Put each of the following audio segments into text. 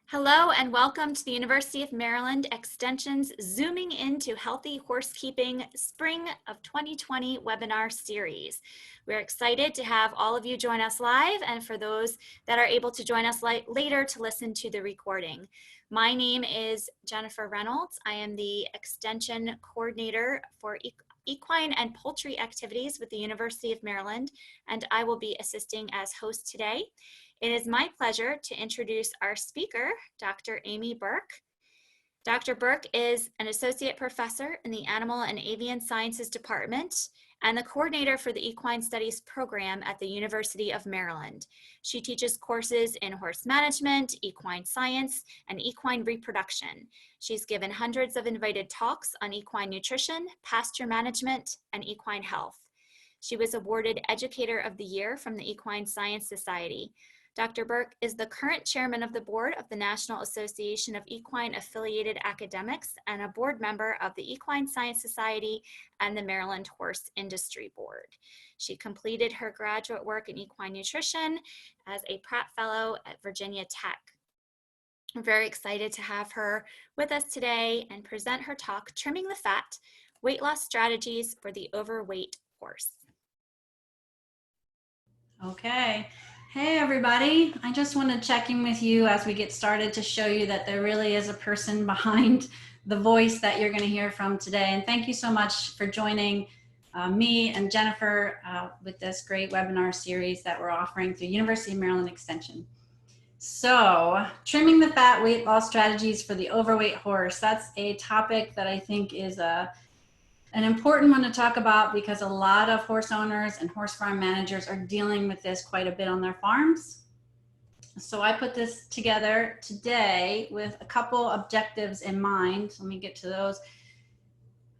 Hello and welcome to the University of Maryland Extension's Zooming into Healthy Horsekeeping Spring of 2020 webinar series. We're excited to have all of you join us live and for those that are able to join us later to listen to the recording. My name is Jennifer Reynolds. I am the Extension Coordinator for Equine and Poultry Activities with the University of Maryland, and I will be assisting as host today. It is my pleasure to introduce our speaker, Dr. Amy Burke. Dr. Burke is an associate professor in the Animal and Avian Sciences Department and the coordinator for the Equine Studies program at the University of Maryland. She teaches courses in horse management, equine science, and equine reproduction. She's given hundreds of invited talks on equine nutrition, pasture management, and equine health. She was awarded Educator of the Year from the Equine Science Society. Dr. Burke is the current chairman of the board of the National Association of Equine Affiliated Academics and a board member of the Equine Science Society and the Maryland Horse Industry Board. She completed her graduate work in equine nutrition as a Pratt Fellow at Virginia Tech. I'm very excited to have her with us today and present her talk, Trimming the Fat, Weight Loss Strategies for the Overweight Horse. Okay. Hey everybody, I just want to check in with you as we get started to show you that there really is a person behind the voice that you're going to hear from today. And thank you so much for joining me and Jennifer with this great webinar series that we're offering through University of Maryland Extension. So, trimming the fat, weight loss strategies for the overweight horse. That's a topic that I think is an important one to talk about because a lot of horse owners and horse farm managers are dealing with this quite a bit on their farms. So I put this together today with a couple objectives in mind. Let me get to those.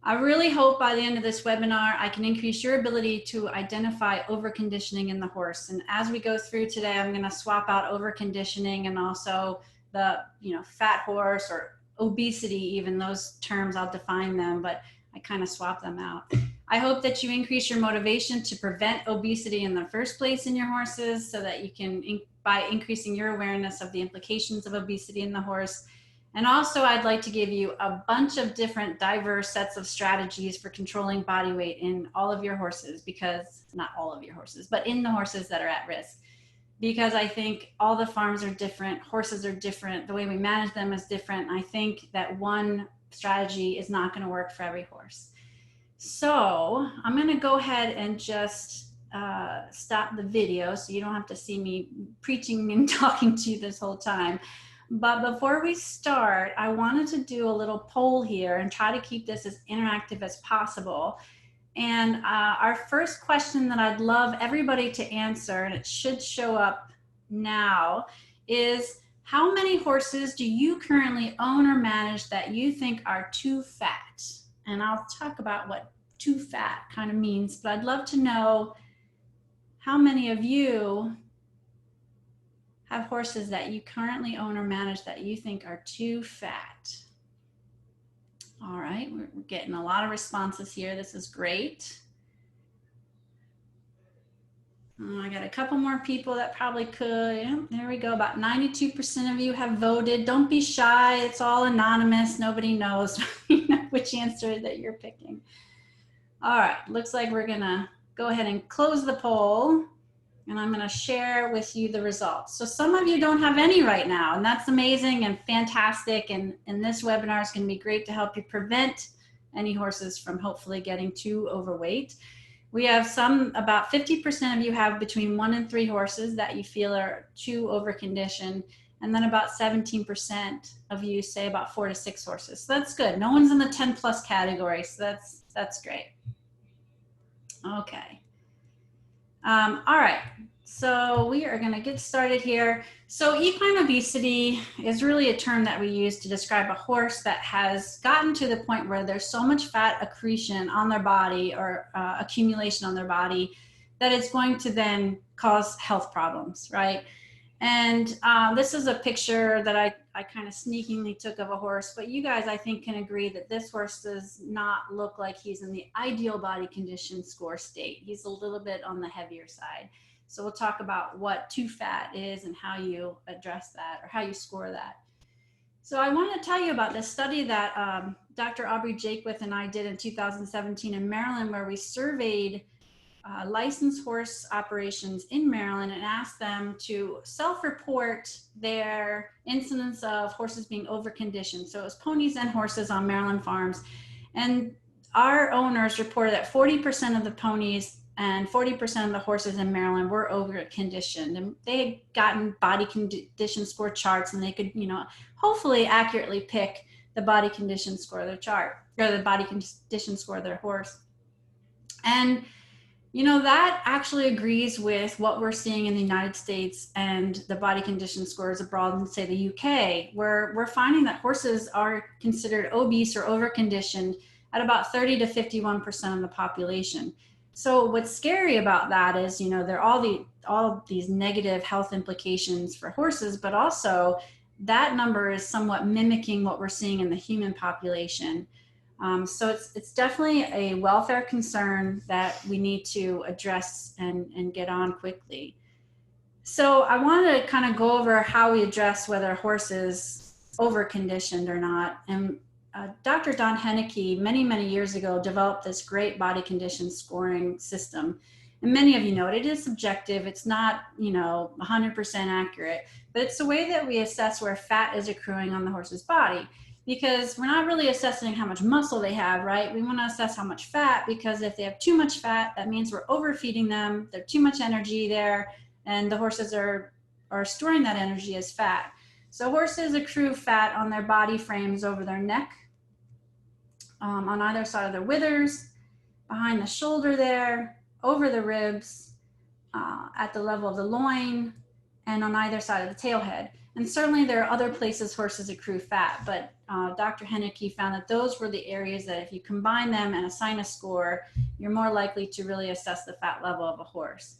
I really hope by the end of this webinar, I can increase your ability to identify overconditioning in the horse. And as we go through today, I'm going to swap out overconditioning and also the, fat horse or obesity, even those terms, I'll define them, but I kind of swap them out. I hope that you increase your motivation to prevent obesity in the first place in your horses so that you can, by increasing your awareness of the implications of obesity in the horse. And also I'd like to give you a bunch of different diverse sets of strategies for controlling body weight in all of your horses, because not all of your horses, but in the horses that are at risk. Because I think all the farms are different, horses are different, the way we manage them is different. I think that one strategy is not going to work for every horse. So I'm going to go ahead and just stop the video so you don't have to see me preaching and talking to you this whole time. But before we start, I wanted to do a little poll here and try to keep this as interactive as possible. And our first question that I'd love everybody to answer, and it should show up now, is how many horses do you currently own or manage that you think are too fat? And I'll talk about what too fat kind of means, but I'd love to know how many of you have horses that you currently own or manage that you think are too fat. All right, we're getting a lot of responses here. This is great. I got a couple more people that probably could. Yeah, there we go. About 92% of you have voted. Don't be shy. It's all anonymous. Nobody knows which answer that you're picking. All right, looks like we're gonna go ahead and close the poll, and I'm gonna share with you the results. So some of you don't have any right now, and that's amazing and fantastic. And this webinar is gonna be great to help you prevent any horses from hopefully getting too overweight. We have about 50% of you have between 1 and 3 horses that you feel are too overconditioned. And then about 17% of you say about 4 to 6 horses. So that's good. No one's in the 10 plus category. So that's great. Okay. All right. So we are going to get started here. So equine obesity is really a term that we use to describe a horse that has gotten to the point where there's so much fat accretion on their body or accumulation on their body that it's going to then cause health problems, right? And this is a picture that I kind of sneakingly took of a horse, but you guys, I think, can agree that this horse does not look like he's in the ideal body condition score state. He's a little bit on the heavier side. So we'll talk about what too fat is and how you address that or how you score that. So I want to tell you about this study that Dr. Aubrey Jakewith and I did in 2017 in Maryland, where we surveyed licensed horse operations in Maryland and asked them to self-report their incidence of horses being overconditioned. So it was ponies and horses on Maryland farms. And our owners reported that 40% of the ponies and 40% of the horses in Maryland were overconditioned. And they had gotten body condition score charts, and they could, hopefully accurately pick the body condition score of their chart, or the body condition score of their horse. And that actually agrees with what we're seeing in the United States and the body condition scores abroad in, say, the UK, where we're finding that horses are considered obese or overconditioned at about 30 to 51% of the population. So what's scary about that is, there are all these negative health implications for horses, but also that number is somewhat mimicking what we're seeing in the human population. So it's definitely a welfare concern that we need to address and get on quickly. So I wanted to kind of go over how we address whether a horse is overconditioned or not. And Dr. Don Henneke, many years ago, developed this great body condition scoring system. And many of you know it is subjective. It's not, 100% accurate, but it's the way that we assess where fat is accruing on the horse's body. Because we're not really assessing how much muscle they have, right? We want to assess how much fat, because if they have too much fat, that means we're overfeeding them. There's too much energy there, and the horses are storing that energy as fat. So horses accrue fat on their body frames over their neck, on either side of their withers, behind the shoulder there, over the ribs, at the level of the loin, and on either side of the tail head. And certainly there are other places horses accrue fat, but Dr. Henneke found that those were the areas that if you combine them and assign a score, you're more likely to really assess the fat level of a horse.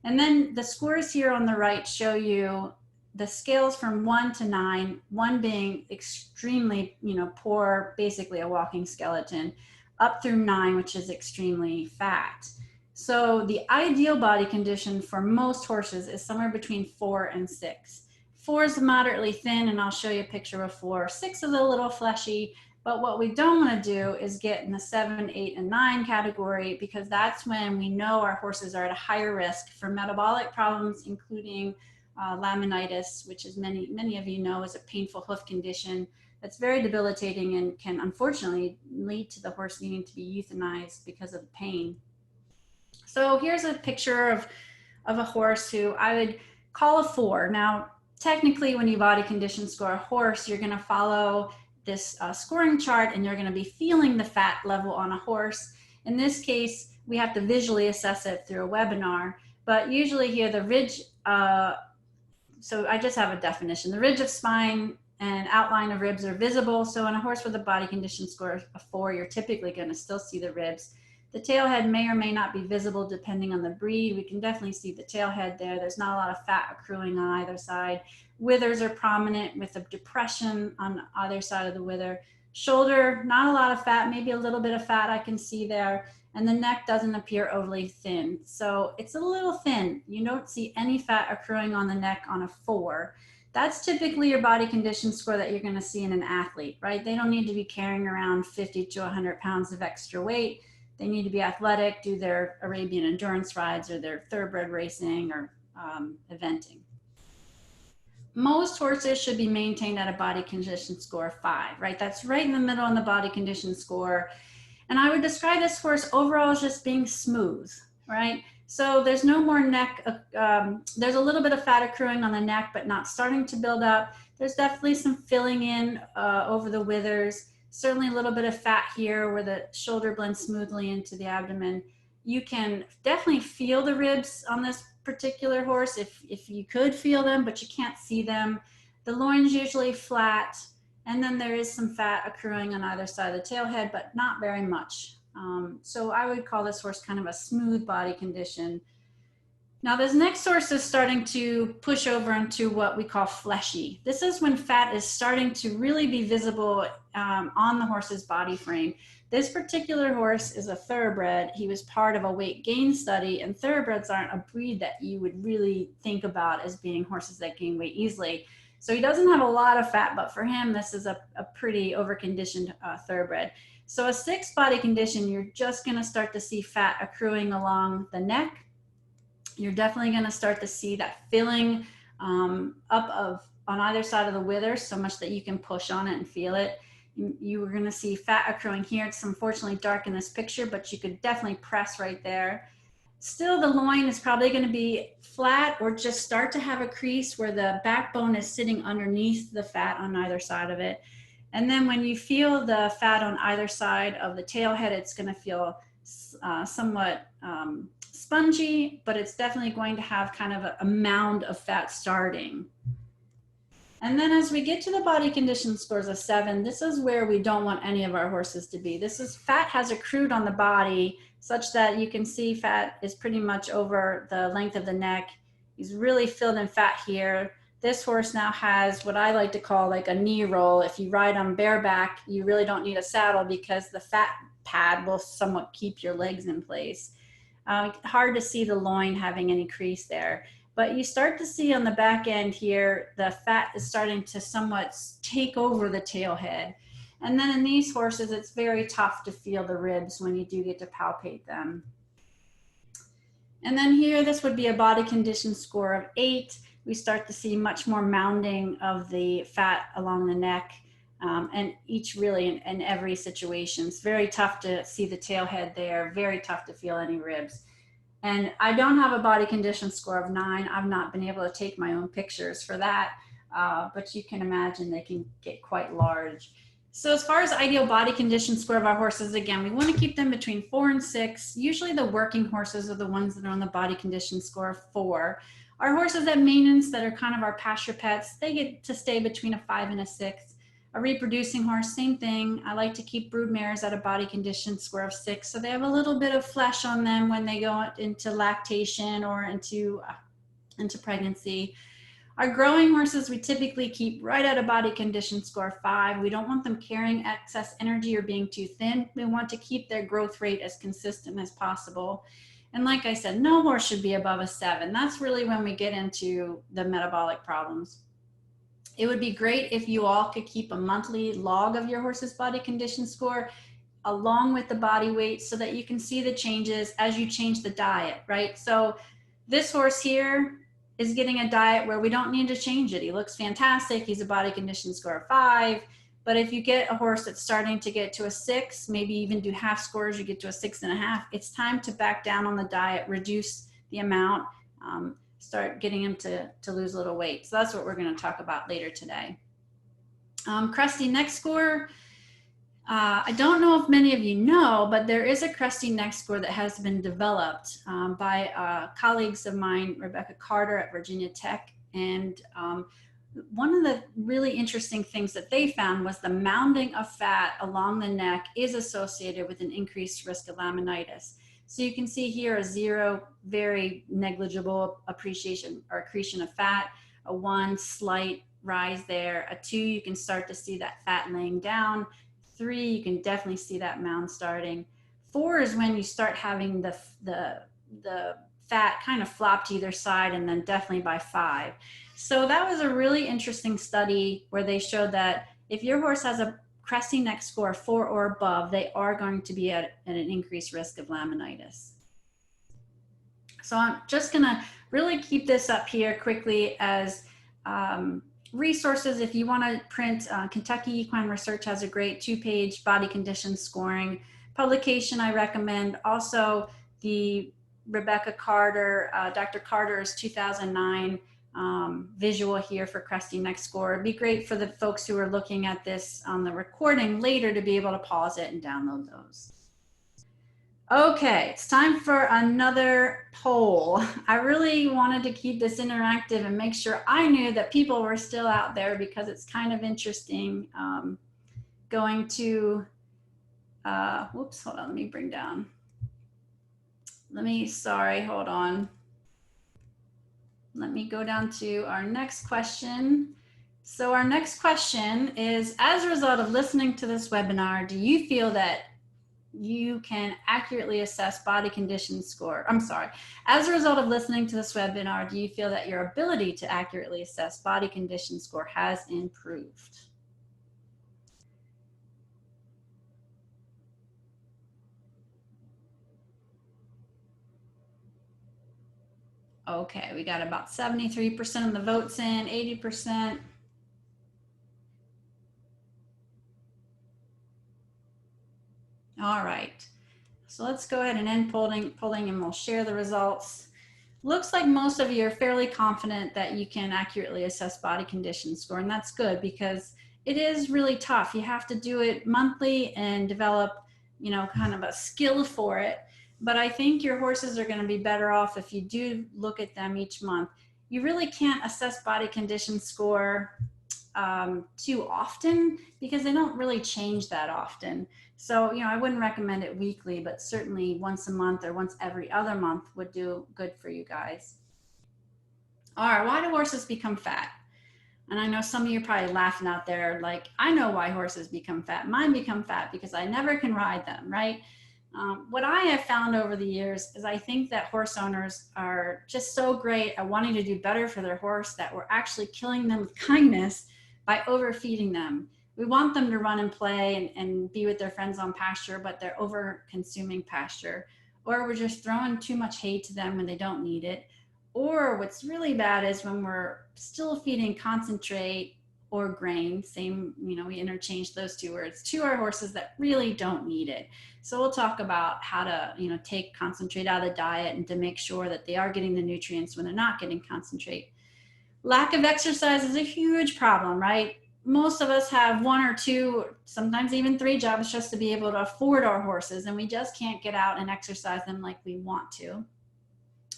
And then the scores here on the right show you the scales from 1 to 9, 1 being extremely, poor, basically a walking skeleton, up through 9, which is extremely fat. So the ideal body condition for most horses is somewhere between 4 and 6. 4 is moderately thin, and I'll show you a picture of 4. 6 is a little fleshy, but what we don't want to do is get in the 7, 8, and 9 category, because that's when we know our horses are at a higher risk for metabolic problems, including laminitis, which, as many of you know, is a painful hoof condition that's very debilitating and can unfortunately lead to the horse needing to be euthanized because of the pain. So here's a picture of a horse who I would call a 4. Now, technically, when you body condition score a horse, you're going to follow this scoring chart, and you're going to be feeling the fat level on a horse. In this case, we have to visually assess it through a webinar, but usually here the ridge, so I just have a definition. The ridge of spine and outline of ribs are visible. So on a horse with a body condition score of 4, you're typically going to still see the ribs. The tail head may or may not be visible depending on the breed. We can definitely see the tail head there. There's not a lot of fat accruing on either side. Withers are prominent with a depression on either side of the wither. Shoulder, not a lot of fat, maybe a little bit of fat I can see there. And the neck doesn't appear overly thin. So it's a little thin. You don't see any fat accruing on the neck on a 4. That's typically your body condition score that you're going to see in an athlete, right? They don't need to be carrying around 50 to 100 pounds of extra weight. They need to be athletic, do their Arabian endurance rides or their thoroughbred racing or eventing. Most horses should be maintained at a body condition score of 5, right? That's right in the middle on the body condition score. And I would describe this horse overall as just being smooth, right? So there's no more neck, there's a little bit of fat accruing on the neck, but not starting to build up. There's definitely some filling in over the withers. Certainly a little bit of fat here where the shoulder blends smoothly into the abdomen. You can definitely feel the ribs on this particular horse if you could feel them, but you can't see them. The loin's usually flat, and then there is some fat accruing on either side of the tail head, but not very much. So I would call this horse kind of a smooth body condition. Now this next source is starting to push over into what we call fleshy. This is when fat is starting to really be visible on the horse's body frame. This particular horse is a thoroughbred. He was part of a weight gain study, and thoroughbreds aren't a breed that you would really think about as being horses that gain weight easily. So he doesn't have a lot of fat, but for him, this is a pretty overconditioned thoroughbred. So a 6 body condition, you're just gonna start to see fat accruing along the neck. You're definitely gonna start to see that filling up on either side of the wither so much that you can push on it and feel it. You are gonna see fat accruing here. It's unfortunately dark in this picture, but you could definitely press right there. Still, the loin is probably going to be flat or just start to have a crease where the backbone is sitting underneath the fat on either side of it. And then when you feel the fat on either side of the tail head, it's going to feel somewhat spongy, but it's definitely going to have kind of a mound of fat starting. And then as we get to the body condition scores of 7, this is where we don't want any of our horses to be. This is fat has accrued on the body such that you can see fat is pretty much over the length of the neck. He's really filled in fat here. This horse now has what I like to call like a knee roll. If you ride on bareback, you really don't need a saddle because the fat pad will somewhat keep your legs in place. Hard to see the loin having any crease there. But you start to see on the back end here, the fat is starting to somewhat take over the tail head. And then in these horses, it's very tough to feel the ribs when you do get to palpate them. And then here, this would be a body condition score of 8. We start to see much more mounding of the fat along the neck, and each really in every situation. It's very tough to see the tail head there, very tough to feel any ribs. And I don't have a body condition score of 9. I've not been able to take my own pictures for that, but you can imagine they can get quite large. So as far as ideal body condition score of our horses, again, we want to keep them between 4 and 6. Usually the working horses are the ones that are on the body condition score of 4. Our horses at maintenance that are kind of our pasture pets, they get to stay between a 5 and a 6. A reproducing horse, same thing. I like to keep brood mares at a body condition score of 6, so they have a little bit of flesh on them when they go into lactation or into pregnancy. Our growing horses, we typically keep right at a body condition score of 5. We don't want them carrying excess energy or being too thin. We want to keep their growth rate as consistent as possible. And like I said, no horse should be above a 7. That's really when we get into the metabolic problems. It would be great if you all could keep a monthly log of your horse's body condition score along with the body weight so that you can see the changes as you change the diet, right? So this horse here is getting a diet where we don't need to change it. He looks fantastic. He's a body condition score of 5. But if you get a horse that's starting to get to a 6, maybe even do half scores, you get to a 6.5, it's time to back down on the diet, reduce the amount, start getting him to lose a little weight. So that's what we're going to talk about later today. Cresty Neck Score. I don't know if many of you know, but there is a Cresty Neck Score that has been developed by colleagues of mine, Rebecca Carter at Virginia Tech. And one of the really interesting things that they found was the mounding of fat along the neck is associated with an increased risk of laminitis. So you can see here a 0, very negligible appreciation or accretion of fat, a 1, slight rise there, a 2, you can start to see that fat laying down, 3, you can definitely see that mound starting. 4 is when you start having the fat kind of flop to either side, and then definitely by 5. So that was a really interesting study where they showed that if your horse has a Cresty Neck Score 4 or above, they are going to be at an increased risk of laminitis. So I'm just gonna really keep this up here quickly as resources. If you wanna print, Kentucky Equine Research has a great 2-page body condition scoring publication I recommend. Also the Rebecca Carter, Dr. Carter's 2009 visual here for Cresty Neck Score. It'd be great for the folks who are looking at this on the recording later to be able to pause it and download those. Okay, it's time for another poll. I really wanted to keep this interactive and make sure I knew that people were still out there because it's kind of interesting going to, whoops, hold on, let me bring down. Sorry, hold on. let me go down to our next question. So our next question is, as a result of listening to this webinar, do you feel that you can accurately assess body condition score? I'm sorry. As a result of listening to this webinar, do you feel that your ability to accurately assess body condition score has improved? Okay, we got about 73% of the votes in, 80%. All right, so let's go ahead and end polling and we'll share the results. Looks like most of you are fairly confident that you can accurately assess body condition score, and that's good because it is really tough. You have to do it monthly and develop, you know, kind of a skill for it. But I think your horses are going to be better off if you do look at them each month. You really can't assess body condition score too often because they don't really change that often. So, you know, I wouldn't recommend it weekly, but certainly once a month or once every other month would do good for you guys. All right, why do horses become fat? And I know some of you are probably laughing out there like, I know why horses become fat. Mine become fat because I never can ride them, right? What I have found over the years is I think that horse owners are just so great at wanting to do better for their horse that we're actually killing them with kindness by overfeeding them. We want them to run and play and be with their friends on pasture, but they're over consuming pasture. Or we're just throwing too much hay to them when they don't need it. Or what's really bad is when we're still feeding concentrate or grain, same, you know, we interchange those two words, to our horses that really don't need it. So we'll talk about how to, you know, take concentrate out of the diet and to make sure that they are getting the nutrients when they're not getting concentrate. Lack of exercise is a huge problem, right? Most of us have 1 or 2, sometimes even 3 jobs just to be able to afford our horses, and we just can't get out and exercise them like we want to.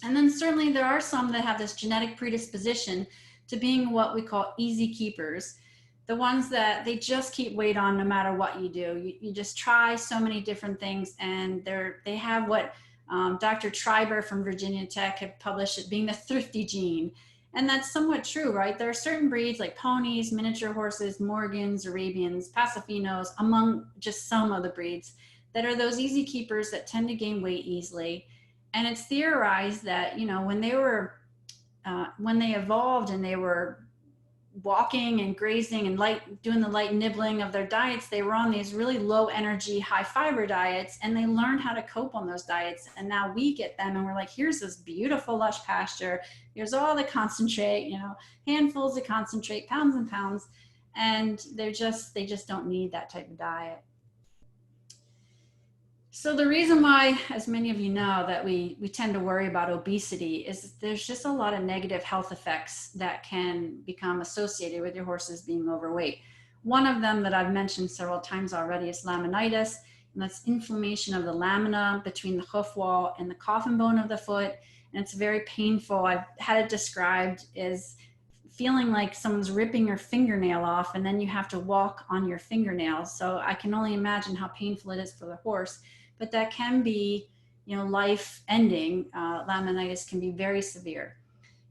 And then certainly there are some that have this genetic predisposition to being what we call easy keepers. The ones that they just keep weight on no matter what you do. You just try so many different things, and they have what Dr. Treiber from Virginia Tech had published it being the thrifty gene. And that's somewhat true, right? There are certain breeds like ponies, miniature horses, Morgans, Arabians, Pasafinos, among just some of the breeds that are those easy keepers that tend to gain weight easily. And it's theorized that, you know, when they evolved and they were walking and grazing and doing the light nibbling of their diets, they were on these really low energy, high fiber diets, and they learned how to cope on those diets. And now we get them and we're like, here's this beautiful lush pasture. Here's all the concentrate, you know, handfuls of concentrate, pounds and pounds. And they just don't need that type of diet. So the reason why, as many of you know, that we tend to worry about obesity is there's just a lot of negative health effects that can become associated with your horses being overweight. One of them that I've mentioned several times already is laminitis, and that's inflammation of the lamina between the hoof wall and the coffin bone of the foot, and it's very painful. I've had it described as feeling like someone's ripping your fingernail off, and then you have to walk on your fingernails. So I can only imagine how painful it is for the horse. But that can be, you know, life-ending. Laminitis can be very severe.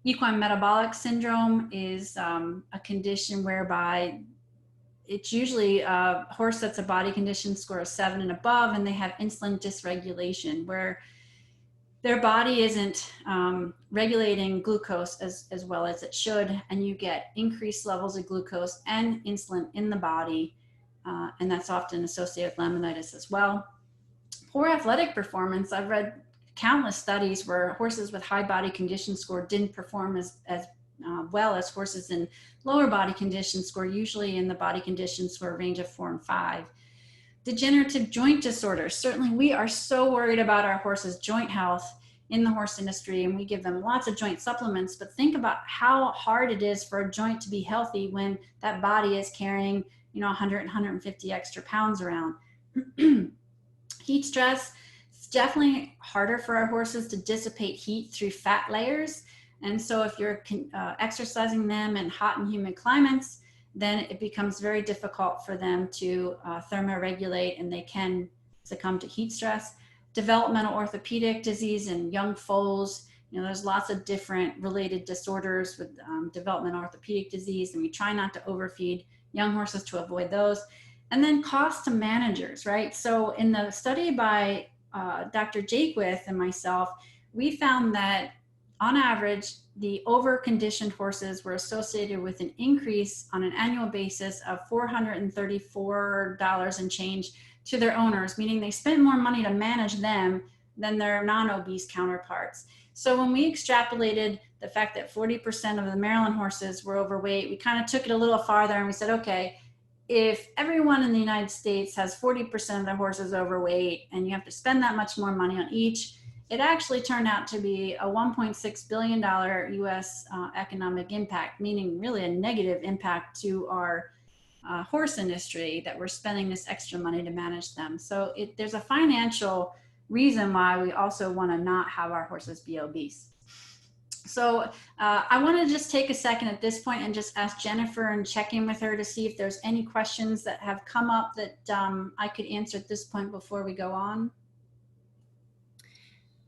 Equine metabolic syndrome is a condition whereby it's usually a horse that's a body condition score of 7 and above, and they have insulin dysregulation, where their body isn't regulating glucose as well as it should, and you get increased levels of glucose and insulin in the body, and that's often associated with laminitis as well. Poor athletic performance. I've read countless studies where horses with high body condition score didn't perform as well as horses in lower body condition score, usually in the body condition score range of 4 and 5. Degenerative joint disorders. Certainly we are so worried about our horses' joint health in the horse industry, and we give them lots of joint supplements, but think about how hard it is for a joint to be healthy when that body is carrying, you know, 100, 150 extra pounds around. Heat stress, it's definitely harder for our horses to dissipate heat through fat layers. And so if you're exercising them in hot and humid climates, then it becomes very difficult for them to thermoregulate, and they can succumb to heat stress. Developmental orthopedic disease in young foals There's lots of different related disorders with developmental orthopedic disease, and we try not to overfeed young horses to avoid those. And then cost to managers, right? So in the study by Dr. Jakewith and myself, we found that on average, the over-conditioned horses were associated with an increase on an annual basis of $434 and change to their owners, meaning they spent more money to manage them than their non-obese counterparts. So when we extrapolated the fact that 40% of the Maryland horses were overweight, we kind of took it a little farther and we said, okay, if everyone in the United States has 40% of their horses overweight and you have to spend that much more money on each, it actually turned out to be a $1.6 billion US economic impact, meaning really a negative impact to our horse industry, that we're spending this extra money to manage them. So there's a financial reason why we also want to not have our horses be obese. So I want to just take a second at this point and just ask Jennifer and check in with her to see if there's any questions that have come up that I could answer at this point before we go on.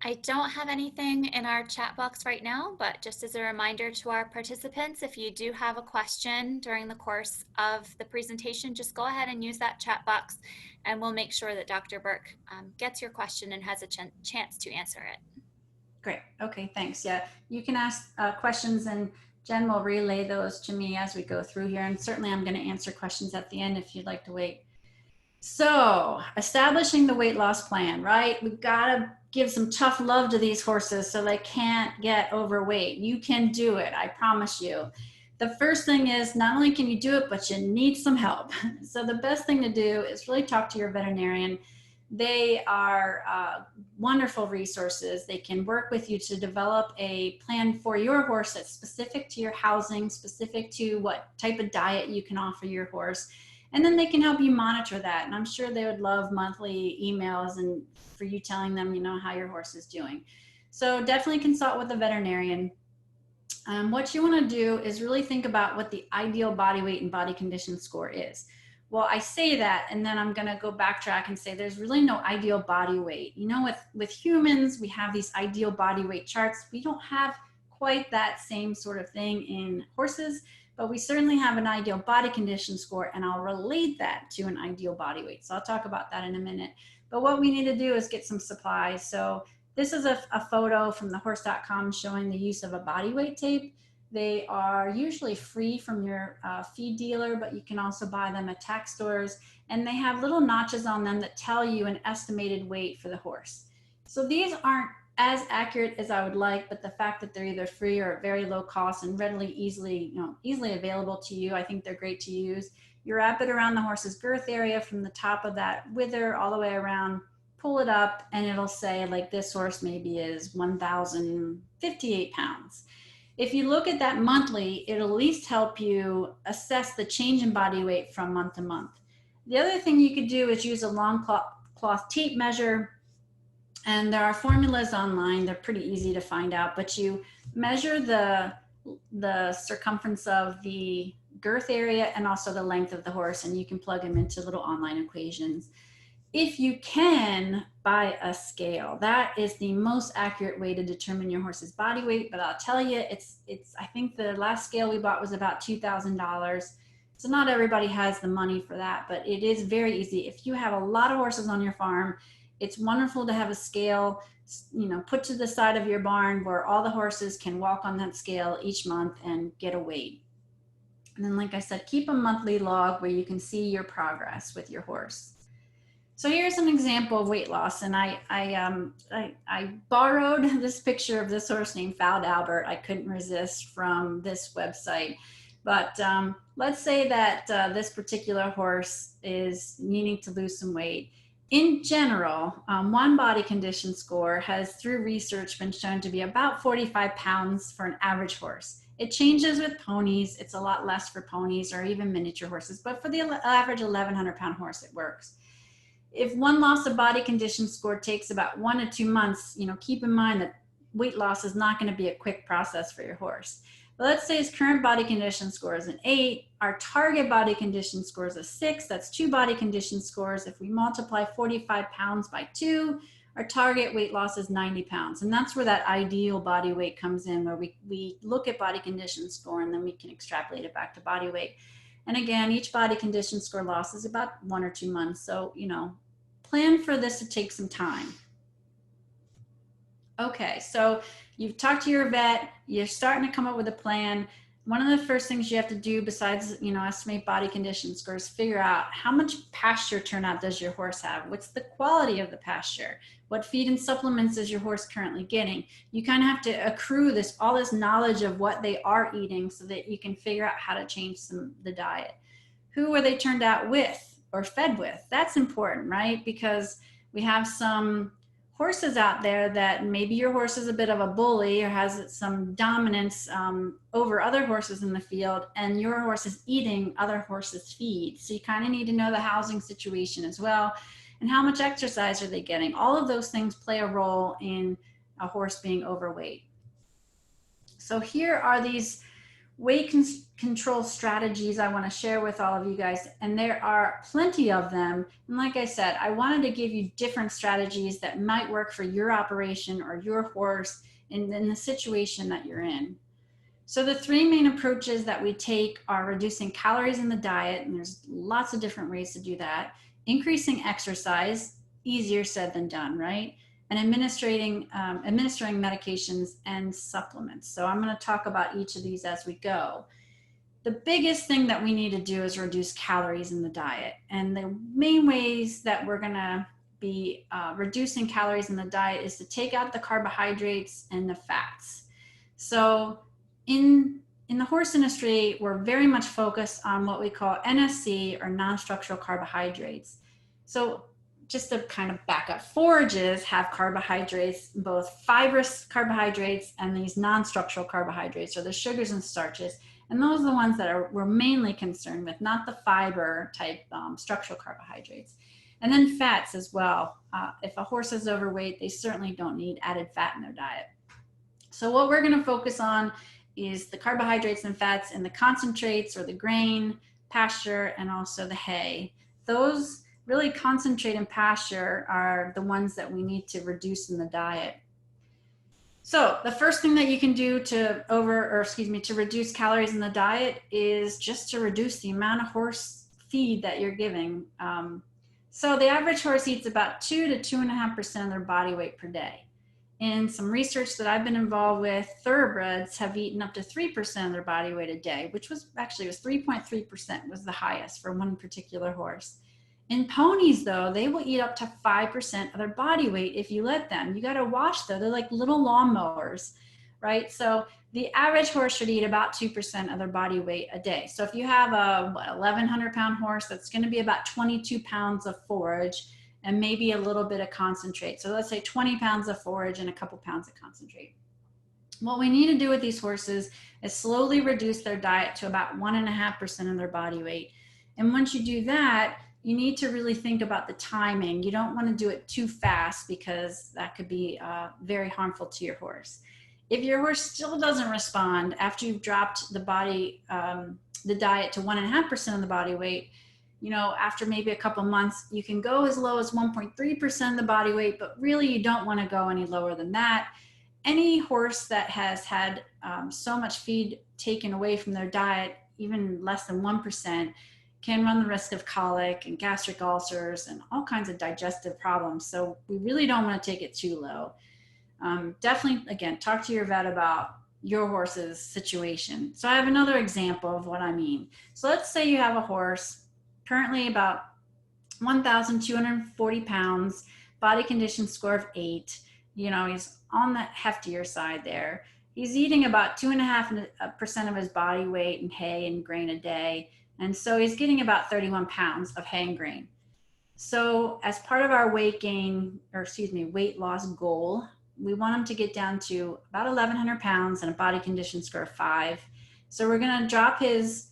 I don't have anything in our chat box right now, but just as a reminder to our participants, if you do have a question during the course of the presentation, just go ahead and use that chat box and we'll make sure that Dr. Burke gets your question and has a chance to answer it. Great. Okay, thanks. Yeah, you can ask questions and Jen will relay those to me as we go through here. And certainly I'm going to answer questions at the end if you'd like to wait. So establishing the weight loss plan, right? We've got to give some tough love to these horses so they can't get overweight. You can do it, I promise you. The first thing is not only can you do it, but you need some help. So the best thing to do is really talk to your veterinarian. They are wonderful resources. They can work with you to develop a plan for your horse that's specific to your housing, specific to what type of diet you can offer your horse. And then they can help you monitor that. And I'm sure they would love monthly emails and for you telling them, how your horse is doing. So definitely consult with a veterinarian. What you want to do is really think about what the ideal body weight and body condition score is. Well, I say that, and then I'm going to go backtrack and say there's really no ideal body weight. With humans, we have these ideal body weight charts. We don't have quite that same sort of thing in horses, but we certainly have an ideal body condition score, and I'll relate that to an ideal body weight. So I'll talk about that in a minute. But what we need to do is get some supplies. So this is a photo from thehorse.com showing the use of a body weight tape. They are usually free from your feed dealer, but you can also buy them at tack stores. And they have little notches on them that tell you an estimated weight for the horse. So these aren't as accurate as I would like, but the fact that they're either free or at very low cost and easily available to you, I think they're great to use. You wrap it around the horse's girth area from the top of that wither all the way around, pull it up, and it'll say like this horse maybe is 1,058 pounds. If you look at that monthly, it'll at least help you assess the change in body weight from month to month. The other thing you could do is use a long cloth tape measure. And there are formulas online. They're pretty easy to find out, but you measure the circumference of the girth area and also the length of the horse, and you can plug them into little online equations. If you can, buy a scale. That is the most accurate way to determine your horse's body weight, but I'll tell you, I think the last scale we bought was about $2,000. So not everybody has the money for that, but it is very easy. If you have a lot of horses on your farm, it's wonderful to have a scale, put to the side of your barn where all the horses can walk on that scale each month and get a weight. And then, like I said, keep a monthly log where you can see your progress with your horse. So here's an example of weight loss, and I borrowed this picture of this horse named Fouled Albert. I couldn't resist from this website. But let's say that this particular horse is needing to lose some weight. In general, one body condition score has, through research, been shown to be about 45 pounds for an average horse. It changes with ponies. It's a lot less for ponies or even miniature horses, but for the average 1,100-pound horse, it works. If one loss of body condition score takes about 1 to 2 months, keep in mind that weight loss is not going to be a quick process for your horse. But let's say his current body condition score is an 8. Our target body condition score is a 6. That's 2 body condition scores. If we multiply 45 pounds by 2, our target weight loss is 90 pounds. And that's where that ideal body weight comes in, where we look at body condition score and then we can extrapolate it back to body weight. And again, each body condition score loss is about 1 or 2 months. So, plan for this to take some time. Okay, so you've talked to your vet, you're starting to come up with a plan. One of the first things you have to do besides, estimate body condition scores, figure out how much pasture turnout does your horse have? What's the quality of the pasture? What feed and supplements is your horse currently getting? You kind of have to accrue all this knowledge of what they are eating so that you can figure out how to change the diet. Who are they turned out with or fed with? That's important, right? Because we have some horses out there that maybe your horse is a bit of a bully or has some dominance over other horses in the field, and your horse is eating other horses' feed. So you kind of need to know the housing situation as well, and how much exercise are they getting. All of those things play a role in a horse being overweight. So here are these weight control strategies I want to share with all of you guys, and there are plenty of them. And like I said, I wanted to give you different strategies that might work for your operation or your horse in the situation that you're in. So the 3 main approaches that we take are reducing calories in the diet, and there's lots of different ways to do that. Increasing exercise, easier said than done, right? And administering medications and supplements. So I'm going to talk about each of these as we go. The biggest thing that we need to do is reduce calories in the diet. And the main ways that we're going to be reducing calories in the diet is to take out the carbohydrates and the fats. So in the horse industry, we're very much focused on what we call NSC, or non-structural carbohydrates. So just to kind of back up, forages have carbohydrates, both fibrous carbohydrates and these non-structural carbohydrates, or the sugars and starches. And those are the ones that we're mainly concerned with, not the fiber type structural carbohydrates. And then fats as well. If a horse is overweight, they certainly don't need added fat in their diet. So what we're going to focus on is the carbohydrates and fats in the concentrates, or the grain, pasture, and also the hay. Those really concentrate and pasture are the ones that we need to reduce in the diet. So the first thing that you can do to reduce calories in the diet is just to reduce the amount of horse feed that you're giving. So the average horse eats about 2 to 2.5% of their body weight per day. In some research that I've been involved with, thoroughbreds have eaten up to 3% of their body weight a day, which was 3.3% was the highest for one particular horse. In ponies, though, they will eat up to 5% of their body weight if you let them. You got to watch, though. They're like little lawnmowers, right? So the average horse should eat about 2% of their body weight a day. So if you have a 1,100-pound horse, that's going to be about 22 pounds of forage and maybe a little bit of concentrate. So let's say 20 pounds of forage and a couple pounds of concentrate. What we need to do with these horses is slowly reduce their diet to about 1.5% of their body weight. And once you do that, you need to really think about the timing. You don't want to do it too fast, because that could be very harmful to your horse. If your horse still doesn't respond after you've dropped the diet to 1.5% of the body weight, after maybe a couple months, you can go as low as 1.3% of the body weight, but really you don't want to go any lower than that. Any horse that has had so much feed taken away from their diet, even less than 1%, can run the risk of colic and gastric ulcers and all kinds of digestive problems. So we really don't want to take it too low. Definitely, again, talk to your vet about your horse's situation. So I have another example of what I mean. So let's say you have a horse currently about 1,240 pounds, body condition score of 8. He's on the heftier side there. He's eating about 2.5% of his body weight in hay and grain a day. And so he's getting about 31 pounds of hay and grain. So as part of our weight loss goal, we want him to get down to about 1,100 pounds and a body condition score of 5. So we're going to drop his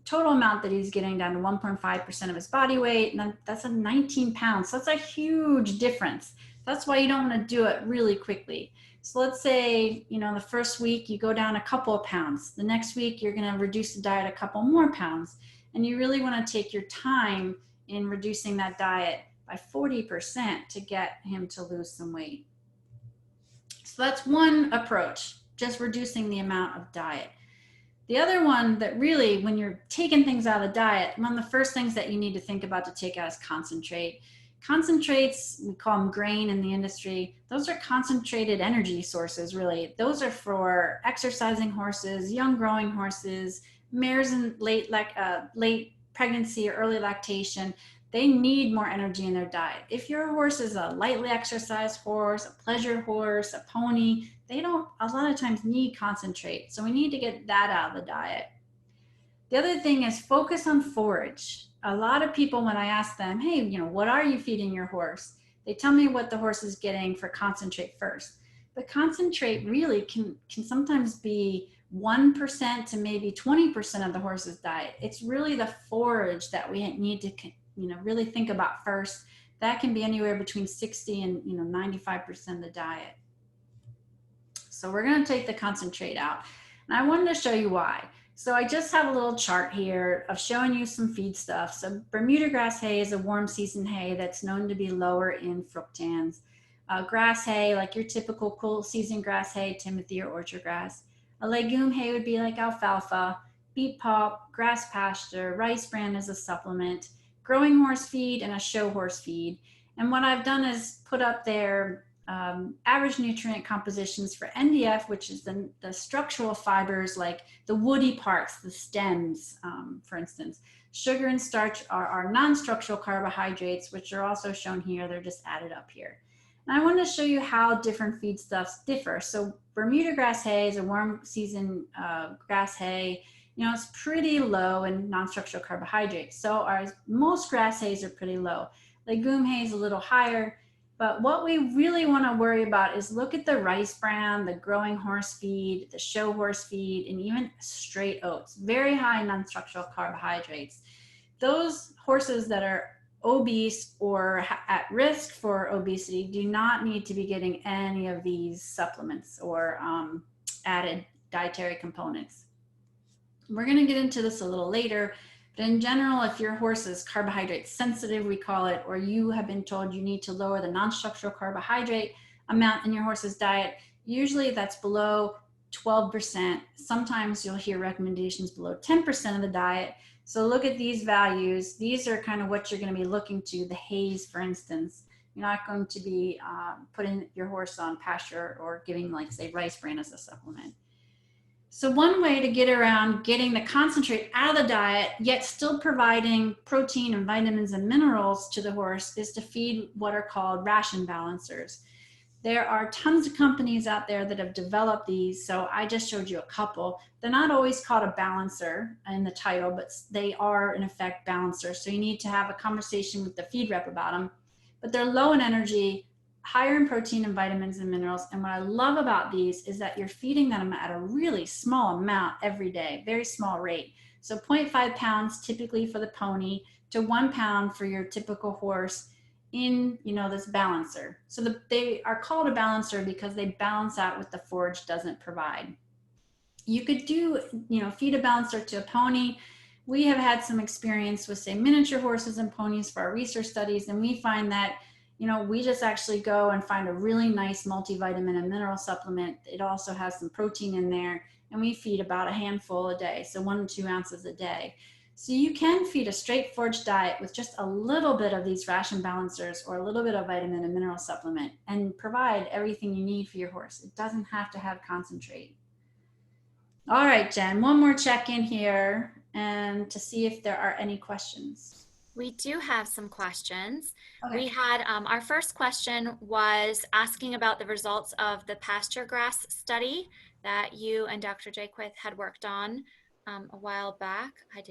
total amount that he's getting down to 1.5% of his body weight. And that's 19 pounds. So that's a huge difference. That's why you don't want to do it really quickly. So let's say, the first week you go down a couple of pounds. The next week you're going to reduce the diet a couple more pounds. And you really want to take your time in reducing that diet by 40% to get him to lose some weight. So that's one approach, just reducing the amount of diet. The other one that really, when you're taking things out of the diet, one of the first things that you need to think about to take out is concentrate. Concentrates, we call them grain in the industry, those are concentrated energy sources, really. Those are for exercising horses, young growing horses, mares in late pregnancy or early lactation. They need more energy in their diet. If your horse is a lightly exercised horse, a pleasure horse, a pony, they don't a lot of times need concentrate. So we need to get that out of the diet. The other thing is focus on forage. A lot of people, when I ask them, hey, what are you feeding your horse? They tell me what the horse is getting for concentrate first. But concentrate really can sometimes be 1% to maybe 20% of the horse's diet. It's really the forage that we need to really think about first. That can be anywhere between 60 and 95% of the diet. So we're going to take the concentrate out. And I wanted to show you why. So I just have a little chart here of showing you some feed stuff. So Bermuda grass hay is a warm season hay that's known to be lower in fructans. Grass hay, like your typical cool season grass hay, Timothy or orchard grass. A legume hay would be like alfalfa, beet pulp, grass pasture, rice bran as a supplement, growing horse feed, and a show horse feed. And what I've done is put up there average nutrient compositions for NDF, which is the structural fibers like the woody parts, the stems, for instance. Sugar and starch are non-structural carbohydrates, which are also shown here. They're just added up here. And I want to show you how different feedstuffs differ. So Bermuda grass hay is a warm season grass hay. It's pretty low in non-structural carbohydrates. So most grass hays are pretty low. Legume hay is a little higher. But what we really want to worry about is look at the rice bran, the growing horse feed, the show horse feed, and even straight oats, very high non-structural carbohydrates. Those horses that are obese or at risk for obesity do not need to be getting any of these supplements or added dietary components. We're going to get into this a little later. But in general, if your horse is carbohydrate sensitive, we call it, or you have been told you need to lower the non-structural carbohydrate amount in your horse's diet, usually that's below 12%. Sometimes you'll hear recommendations below 10% of the diet. So look at these values. These are kind of what you're going to be looking to. The hays, for instance, you're not going to be putting your horse on pasture or giving, like, say, rice bran as a supplement. So one way to get around getting the concentrate out of the diet, yet still providing protein and vitamins and minerals to the horse, is to feed what are called ration balancers. There are tons of companies out there that have developed these, so I just showed you a couple. They're not always called a balancer in the title, but they are in effect balancers. So you need to have a conversation with the feed rep about them. But they're low in energy, higher in protein and vitamins and minerals. And what I love about these is that you're feeding them at a really small amount every day, very small rate. So 0.5 pounds typically for the pony to 1 pound for your typical horse in, this balancer. So they are called a balancer because they balance out what the forage doesn't provide. You could do, feed a balancer to a pony. We have had some experience with, say, miniature horses and ponies for our research studies, and we find that we just actually go and find a really nice multivitamin and mineral supplement. It also has some protein in there, and we feed about a handful a day, so 1 to 2 ounces a day. So you can feed a straight forage diet with just a little bit of these ration balancers or a little bit of vitamin and mineral supplement and provide everything you need for your horse. It doesn't have to have concentrate. All right, Jen, one more check-in here and to see if there are any questions. We do have some questions. Okay. We had our first question was asking about the results of the pasture grass study that you and Dr. Jaquith had worked on a while back. I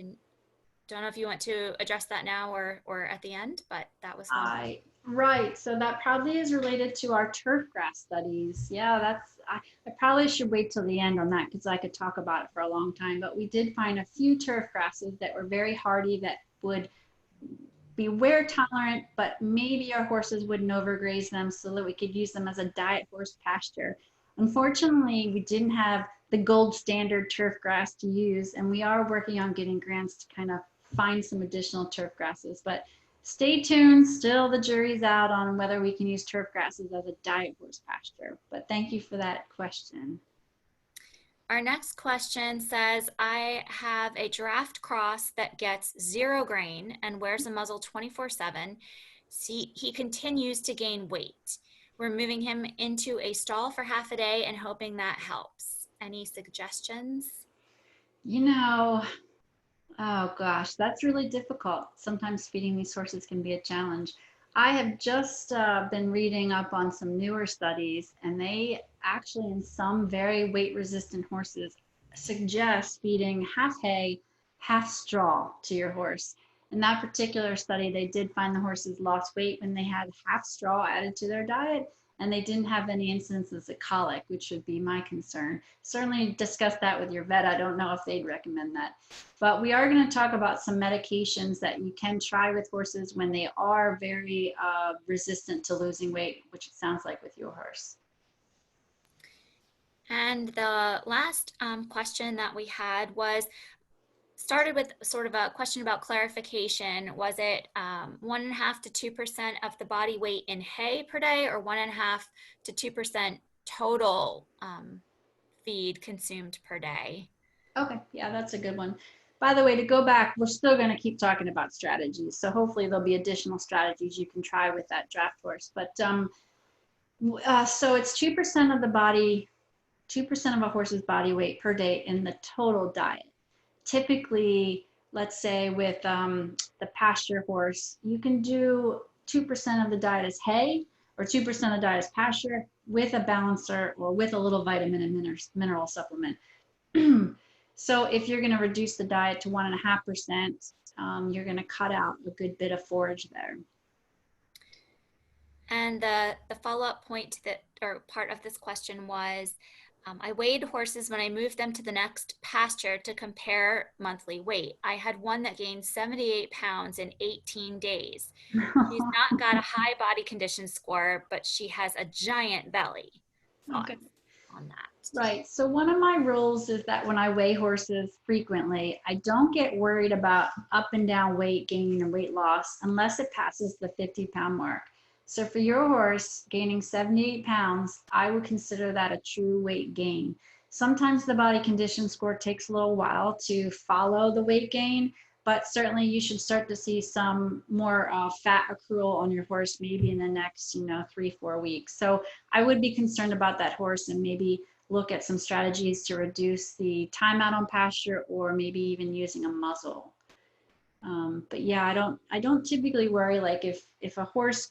don't know if you want to address that now or at the end, but that was one. Right. So that probably is related to our turf grass studies. Yeah, I probably should wait till the end on that because I could talk about it for a long time. But we did find a few turf grasses that were very hardy that would be wear tolerant, but maybe our horses wouldn't overgraze them so that we could use them as a diet horse pasture. Unfortunately, we didn't have the gold standard turf grass to use, and we are working on getting grants to kind of find some additional turf grasses. But Stay tuned. Still, the jury's out on whether we can use turf grasses as a diet horse pasture. But thank you for that question. Our next question says, I have a draft cross that gets 0 grain and wears a muzzle 24/7. He continues to gain weight. We're moving him into a stall for half a day and hoping that helps. Any suggestions? You know, oh gosh, that's really difficult. Sometimes feeding these horses can be a challenge. I have just been reading up on some newer studies, and they actually, in some very weight resistant horses, suggest feeding half hay, half straw to your horse. In that particular study, they did find the horses lost weight when they had half straw added to their diet, and they didn't have any incidences of colic, which would be my concern. Certainly discuss that with your vet. I don't know if they'd recommend that. But we are going to talk about some medications that you can try with horses when they are very resistant to losing weight, which it sounds like with your horse. And the last question that we had started with sort of a question about clarification. Was it 1.5 to 2% of the body weight in hay per day, or 1.5 to 2% total feed consumed per day? Okay, yeah, that's a good one. By the way, to go back, we're still going to keep talking about strategies. So hopefully there'll be additional strategies you can try with that draft horse. But so it's 2% of the body, 2% of a horse's body weight per day in the total diet. Typically, let's say with the pasture horse, you can do 2% of the diet as hay, or 2% of the diet as pasture with a balancer or with a little vitamin and mineral supplement. So if you're going to reduce the diet to 1.5%, you're going to cut out a good bit of forage there. And the follow-up point or part of this question was, I weighed horses when I moved them to the next pasture to compare monthly weight. I had one that gained 78 pounds in 18 days. She's not got a high body condition score, but she has a giant belly. Thoughts Okay. on that? Right. So one of my rules is that when I weigh horses frequently, I don't get worried about up and down weight gain and weight loss unless it passes the 50-pound mark. So for your horse gaining 78 pounds, I would consider that a true weight gain. Sometimes the body condition score takes a little while to follow the weight gain, but certainly you should start to see some more fat accrual on your horse maybe in the next, 3-4 weeks. So I would be concerned about that horse and maybe look at some strategies to reduce the time out on pasture, or maybe even using a muzzle. But yeah, I don't typically worry, like if a horse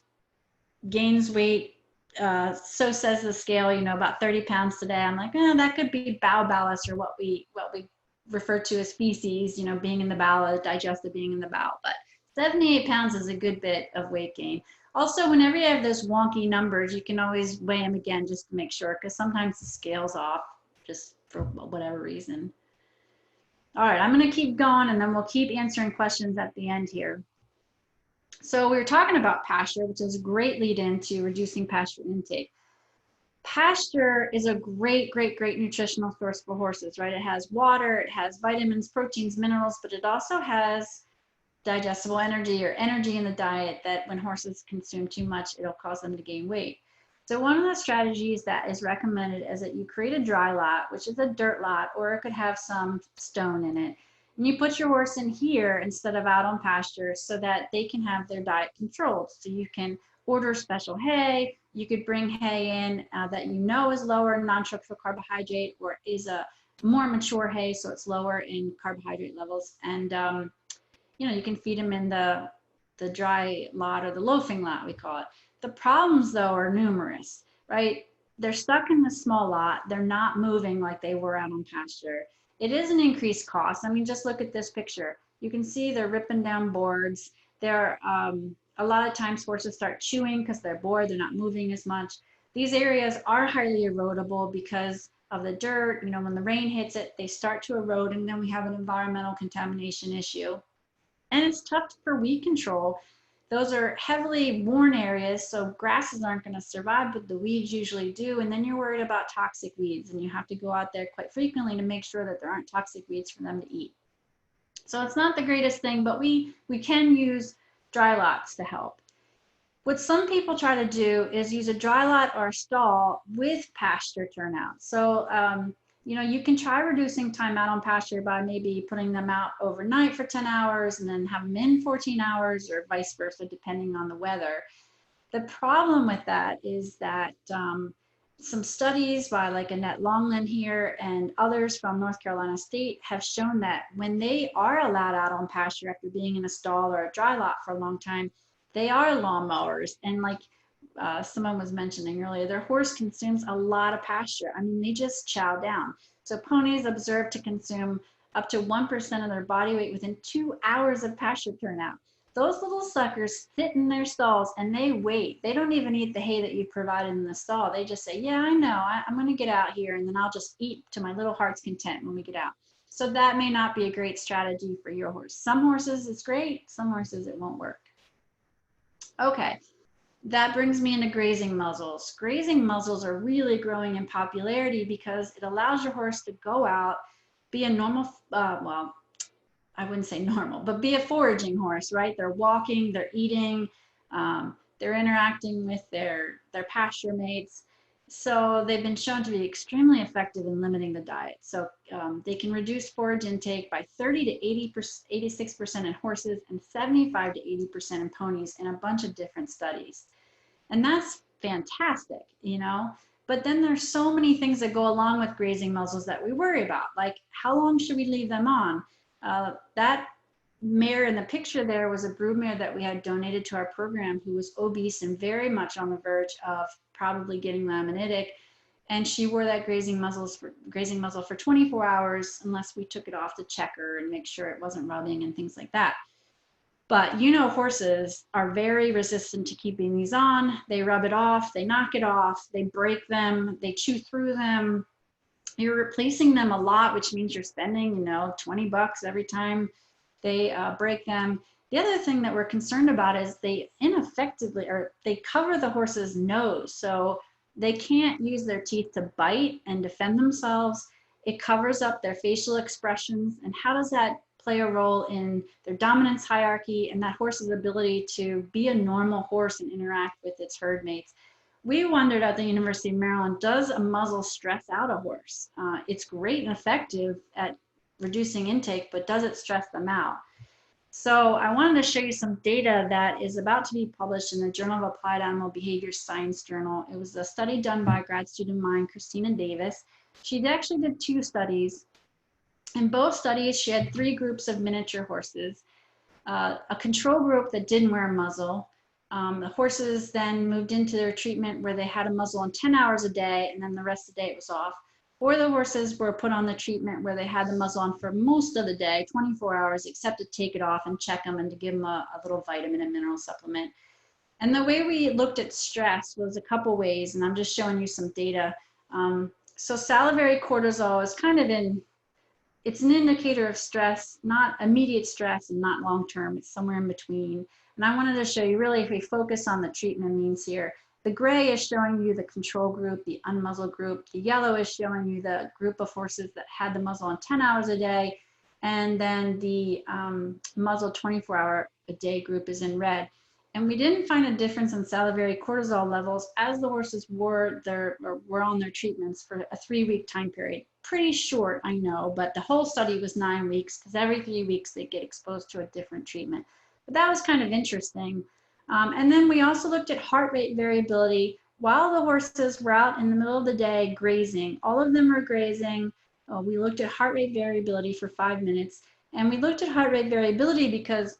gains weight, so says the scale, about 30 pounds today, I'm like, that could be bowel ballast, or what we refer to as feces, being in the bowel, digestive being in the bowel. But 78 pounds is a good bit of weight gain. Also, whenever you have those wonky numbers, you can always weigh them again just to make sure, because sometimes the scale's off just for whatever reason. All right, I'm going to keep going, and then we'll keep answering questions at the end here. So we were talking about pasture, which is a great lead into reducing pasture intake. Pasture is a great nutritional source for horses, right? It has water, it has vitamins, proteins, minerals, but it also has digestible energy, or energy in the diet, that when horses consume too much, it'll cause them to gain weight. So one of the strategies that is recommended is that you create a dry lot, which is a dirt lot, or it could have some stone in it. And you put your horse in here instead of out on pasture, so that they can have their diet controlled. So you can order special hay. You could bring hay in that is lower in non-structural carbohydrate, or is a more mature hay, so it's lower in carbohydrate levels. And you can feed them in the dry lot, or the loafing lot, we call it. The problems, though, are numerous, right? They're stuck in the small lot. They're not moving like they were out on pasture. It is an increased cost. I mean, just look at this picture. You can see they're ripping down boards. They're a lot of times horses start chewing because they're bored. They're not moving as much. These areas are highly erodible because of the dirt. When the rain hits it, they start to erode, and then we have an environmental contamination issue. And it's tough for weed control. Those are heavily worn areas, so grasses aren't going to survive, but the weeds usually do. And then you're worried about toxic weeds, and you have to go out there quite frequently to make sure that there aren't toxic weeds for them to eat. So it's not the greatest thing, but we can use dry lots to help. What some people try to do is use a dry lot or a stall with pasture turnout. So, you can try reducing time out on pasture by maybe putting them out overnight for 10 hours and then have them in 14 hours or vice versa, depending on the weather. The problem with that is that some studies by like Annette Longland here and others from North Carolina State have shown that when they are allowed out on pasture after being in a stall or a dry lot for a long time, they are lawnmowers. And like someone was mentioning earlier, their horse consumes a lot of pasture. I mean, they just chow down. So ponies observed to consume up to 1% of their body weight within 2 hours of pasture turnout. Those little suckers sit in their stalls and they wait. They don't even eat the hay that you provided in the stall. They just say, yeah, I know, I'm going to get out here and then I'll just eat to my little heart's content when we get out. So that may not be a great strategy for your horse. Some horses it's great, some horses it won't work. Okay, that brings me into grazing muzzles. Grazing muzzles are really growing in popularity because it allows your horse to go out, be a normal, well, I wouldn't say normal, but be a foraging horse, right? They're walking, they're eating, they're interacting with their pasture mates. So they've been shown to be extremely effective in limiting the diet. So they can reduce forage intake by 30 to 86% in horses and 75 to 80% in ponies in a bunch of different studies. And that's fantastic, But then there's so many things that go along with grazing muzzles that we worry about, like how long should we leave them on? That mare in the picture there was a broodmare that we had donated to our program who was obese and very much on the verge of probably getting laminitic. And she wore that grazing muzzle for 24 hours unless we took it off to check her and make sure it wasn't rubbing and things like that. But horses are very resistant to keeping these on. They rub it off, they knock it off, they break them, they chew through them. You're replacing them a lot, which means you're spending, $20 every time they break them. The other thing that we're concerned about is they cover the horse's nose. So they can't use their teeth to bite and defend themselves. It covers up their facial expressions. And how does that play a role in their dominance hierarchy and that horse's ability to be a normal horse and interact with its herd mates? We wondered at the University of Maryland, does a muzzle stress out a horse? It's great and effective at reducing intake, but does it stress them out? So I wanted to show you some data that is about to be published in the Journal of Applied Animal Behavior Science Journal. It was a study done by a grad student of mine, Christina Davis. She actually did 2 studies. In both studies, she had 3 groups of miniature horses, a control group that didn't wear a muzzle. The horses then moved into their treatment where they had a muzzle on 10 hours a day, and then the rest of the day it was off. Or the horses were put on the treatment where they had the muzzle on for most of the day, 24 hours, except to take it off and check them and to give them a little vitamin and mineral supplement. And the way we looked at stress was a couple ways, and I'm just showing you some data. So salivary cortisol is it's an indicator of stress, not immediate stress and not long-term. It's somewhere in between. And I wanted to show you really, if we focus on the treatment means here, the gray is showing you the control group, the unmuzzled group. The yellow is showing you the group of horses that had the muzzle on 10 hours a day. And then the muzzled 24-hour-a-day group is in red. And we didn't find a difference in salivary cortisol levels as the horses were on their treatments for a 3-week time period. Pretty short, I know, but the whole study was 9 weeks because every 3 weeks they get exposed to a different treatment. But that was kind of interesting. And then we also looked at heart rate variability while the horses were out in the middle of the day grazing. All of them were grazing. We looked at heart rate variability for 5 minutes. And we looked at heart rate variability because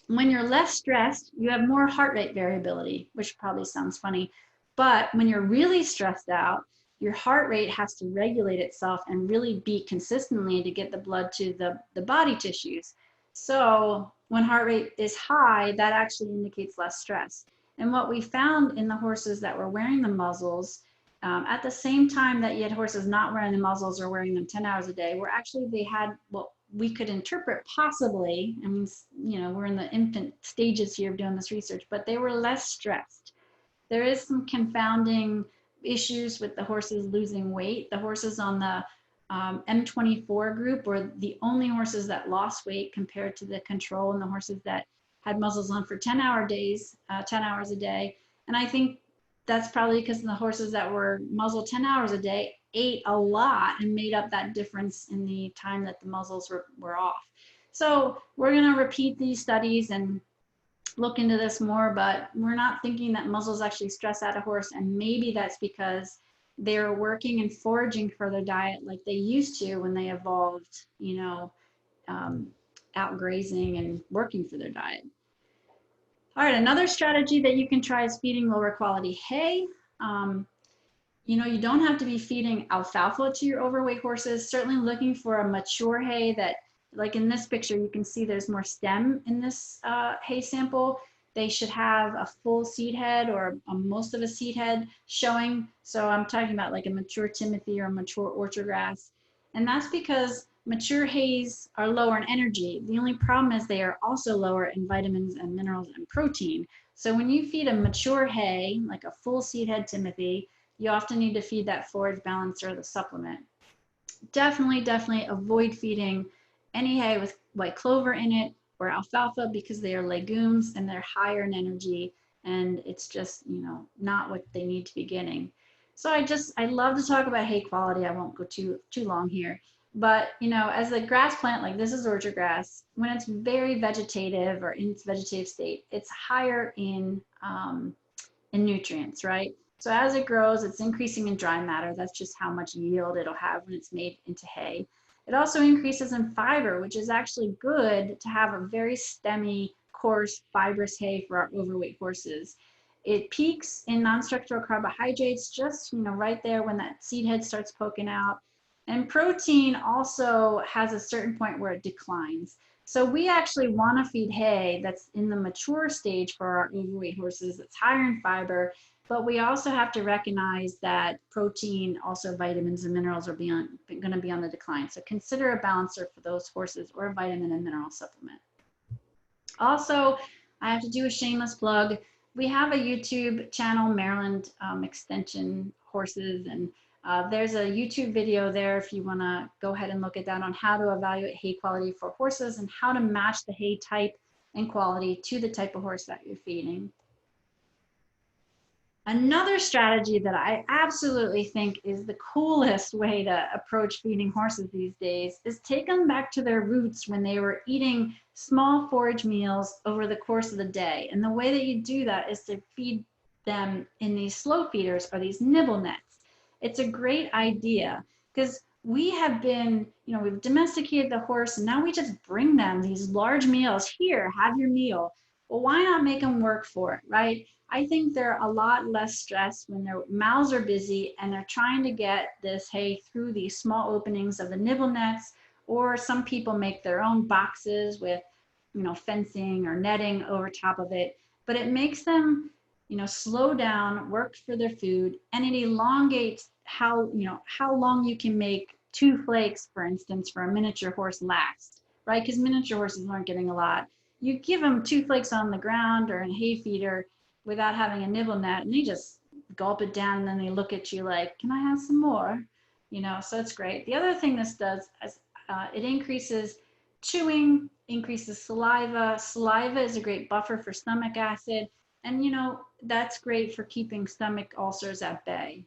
when you're less stressed, you have more heart rate variability, which probably sounds funny. But when you're really stressed out, your heart rate has to regulate itself and really beat consistently to get the blood to the body tissues. So when heart rate is high, that actually indicates less stress. And what we found in the horses that were wearing the muzzles, at the same time that you had horses not wearing the muzzles or wearing them 10 hours a day, were actually they had what we could interpret possibly, I mean, we're in the infant stages here of doing this research, but they were less stressed. There is some confounding issues with the horses losing weight. The horses on the M24 group were the only horses that lost weight compared to the control, and the horses that had muzzles on for 10-hour days, 10 hours a day. And I think that's probably because the horses that were muzzled 10 hours a day ate a lot and made up that difference in the time that the muzzles were off. So we're going to repeat these studies and look into this more, but we're not thinking that muzzles actually stress out a horse, and maybe that's because they're working and foraging for their diet like they used to when they evolved, you know, out grazing and working for their diet. All right, another strategy that you can try is feeding lower quality hay. You know, you don't have to be feeding alfalfa to your overweight horses. Certainly looking for a mature hay that, like in this picture, you can see there's more stem in this hay sample. They should have a full seed head or most of a seed head showing. So I'm talking about like a mature Timothy or a mature orchard grass. And that's because mature hays are lower in energy. The only problem is they are also lower in vitamins and minerals and protein. So when you feed a mature hay, like a full seed head Timothy, you often need to feed that forage balancer or the supplement. Definitely avoid feeding any hay with white clover in it or alfalfa because they are legumes and they're higher in energy, and it's just, you know, not what they need to be getting. So I love to talk about hay quality. I won't go too long here, but you know, as a grass plant, like this is orchard grass, when it's very vegetative or in its vegetative state, it's higher in nutrients, right? So as it grows, it's increasing in dry matter. That's just how much yield it'll have when it's made into hay. It also increases in fiber, which is actually good to have a very stemmy, coarse, fibrous hay for our overweight horses. It peaks in non-structural carbohydrates, just, you know, right there when that seed head starts poking out. And protein also has a certain point where it declines. So we actually want to feed hay that's in the mature stage for our overweight horses, that's higher in fiber, but we also have to recognize that protein, also vitamins and minerals are going to be on the decline. So consider a balancer for those horses or a vitamin and mineral supplement. Also, I have to do a shameless plug. We have a YouTube channel, Maryland Extension Horses, and there's a YouTube video there if you want to go ahead and look at that on how to evaluate hay quality for horses and how to match the hay type and quality to the type of horse that you're feeding. Another strategy that I absolutely think is the coolest way to approach feeding horses these days is take them back to their roots when they were eating small forage meals over the course of the day. And the way that you do that is to feed them in these slow feeders or these nibble nets. It's a great idea because we have been, you know, we've domesticated the horse and now we just bring them these large meals. Here, have your meal. Well, why not make them work for it, right? I think they're a lot less stressed when their mouths are busy and they're trying to get this hay through these small openings of the nibble nets, or some people make their own boxes with, you know, fencing or netting over top of it. But it makes them, you know, slow down, work for their food, and it elongates how, you know, how long you can make 2 flakes, for instance, for a miniature horse last, right? Because miniature horses aren't getting a lot. You give them 2 flakes on the ground or in a hay feeder without having a nibble net, and they just gulp it down, and then they look at you like, can I have some more? You know, so it's great. The other thing this does is it increases chewing, increases saliva. Saliva is a great buffer for stomach acid, and you know, that's great for keeping stomach ulcers at bay.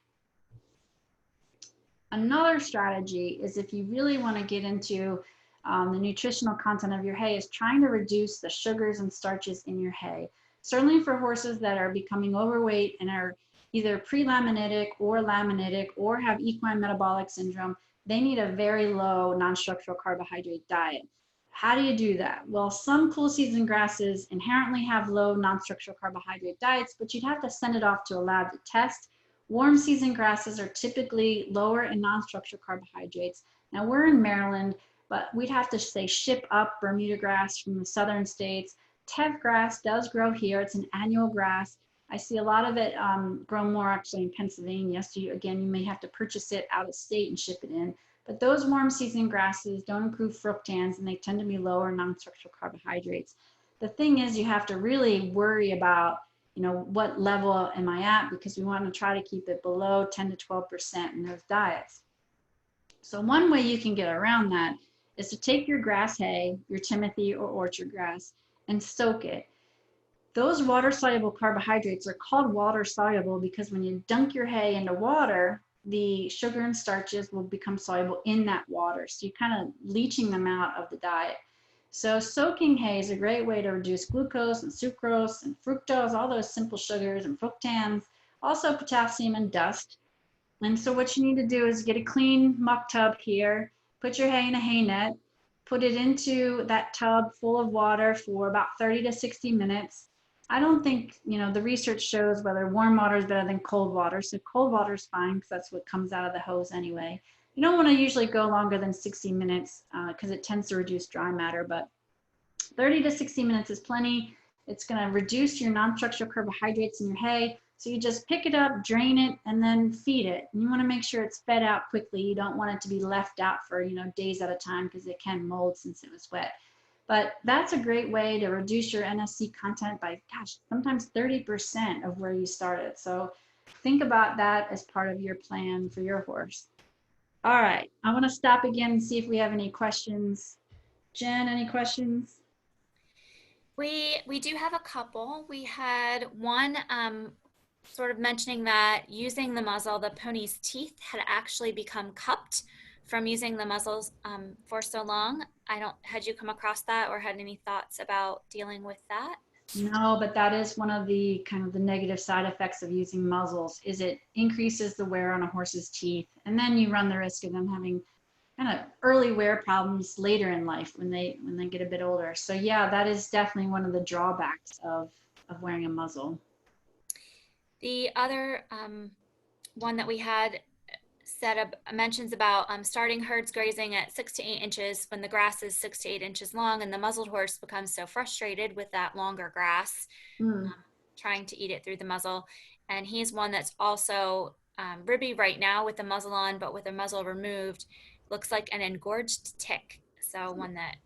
Another strategy is if you really want to get into the nutritional content of your hay is trying to reduce the sugars and starches in your hay. Certainly for horses that are becoming overweight and are either pre-laminitic or laminitic or have equine metabolic syndrome, they need a very low non-structural carbohydrate diet. How do you do that? Well, some cool season grasses inherently have low non-structural carbohydrate diets, but you'd have to send it off to a lab to test. Warm season grasses are typically lower in non-structural carbohydrates. Now we're in Maryland, but we'd have to say ship up Bermuda grass from the southern states. Teff grass does grow here. It's an annual grass. I see a lot of it grow more actually in Pennsylvania. So again, you may have to purchase it out of state and ship it in. But those warm season grasses don't include fructans, and they tend to be lower non-structural carbohydrates. The thing is, you have to really worry about, you know, what level am I at, because we want to try to keep it below 10 to 12% in those diets. So one way you can get around that is to take your grass hay, your Timothy or orchard grass, and soak it. Those water-soluble carbohydrates are called water-soluble because when you dunk your hay into water, the sugar and starches will become soluble in that water. So you're kind of leaching them out of the diet. So soaking hay is a great way to reduce glucose and sucrose and fructose, all those simple sugars and fructans, also potassium and dust. And so what you need to do is get a clean muck tub here, put your hay in a hay net, put it into that tub full of water for about 30 to 60 minutes. I don't think, the research shows whether warm water is better than cold water. So cold water is fine because that's what comes out of the hose anyway. You don't want to usually go longer than 60 minutes because it tends to reduce dry matter, but 30 to 60 minutes is plenty. It's going to reduce your non-structural carbohydrates in your hay. So you just pick it up, drain it, and then feed it. And you want to make sure it's fed out quickly. You don't want it to be left out for, days at a time because it can mold since it was wet. But that's a great way to reduce your NSC content by, sometimes 30% of where you started. So think about that as part of your plan for your horse. All right, I want to stop again and see if we have any questions. Jen, any questions? We do have a couple. We had one sort of mentioning that using the muzzle, the pony's teeth had actually become cupped from using the muzzles for so long. Had you come across that or had any thoughts about dealing with that? No, but that is one of the kind of the negative side effects of using muzzles is it increases the wear on a horse's teeth. And then you run the risk of them having kind of early wear problems later in life when they get a bit older. So yeah, that is definitely one of the drawbacks of wearing a muzzle. The other one that we had mentions about starting herds grazing at 6 to 8 inches when the grass is 6 to 8 inches long, and the muzzled horse becomes so frustrated with that longer grass, trying to eat it through the muzzle. And he's one that's also ribby right now with the muzzle on, but with the muzzle removed, looks like an engorged tick. So one that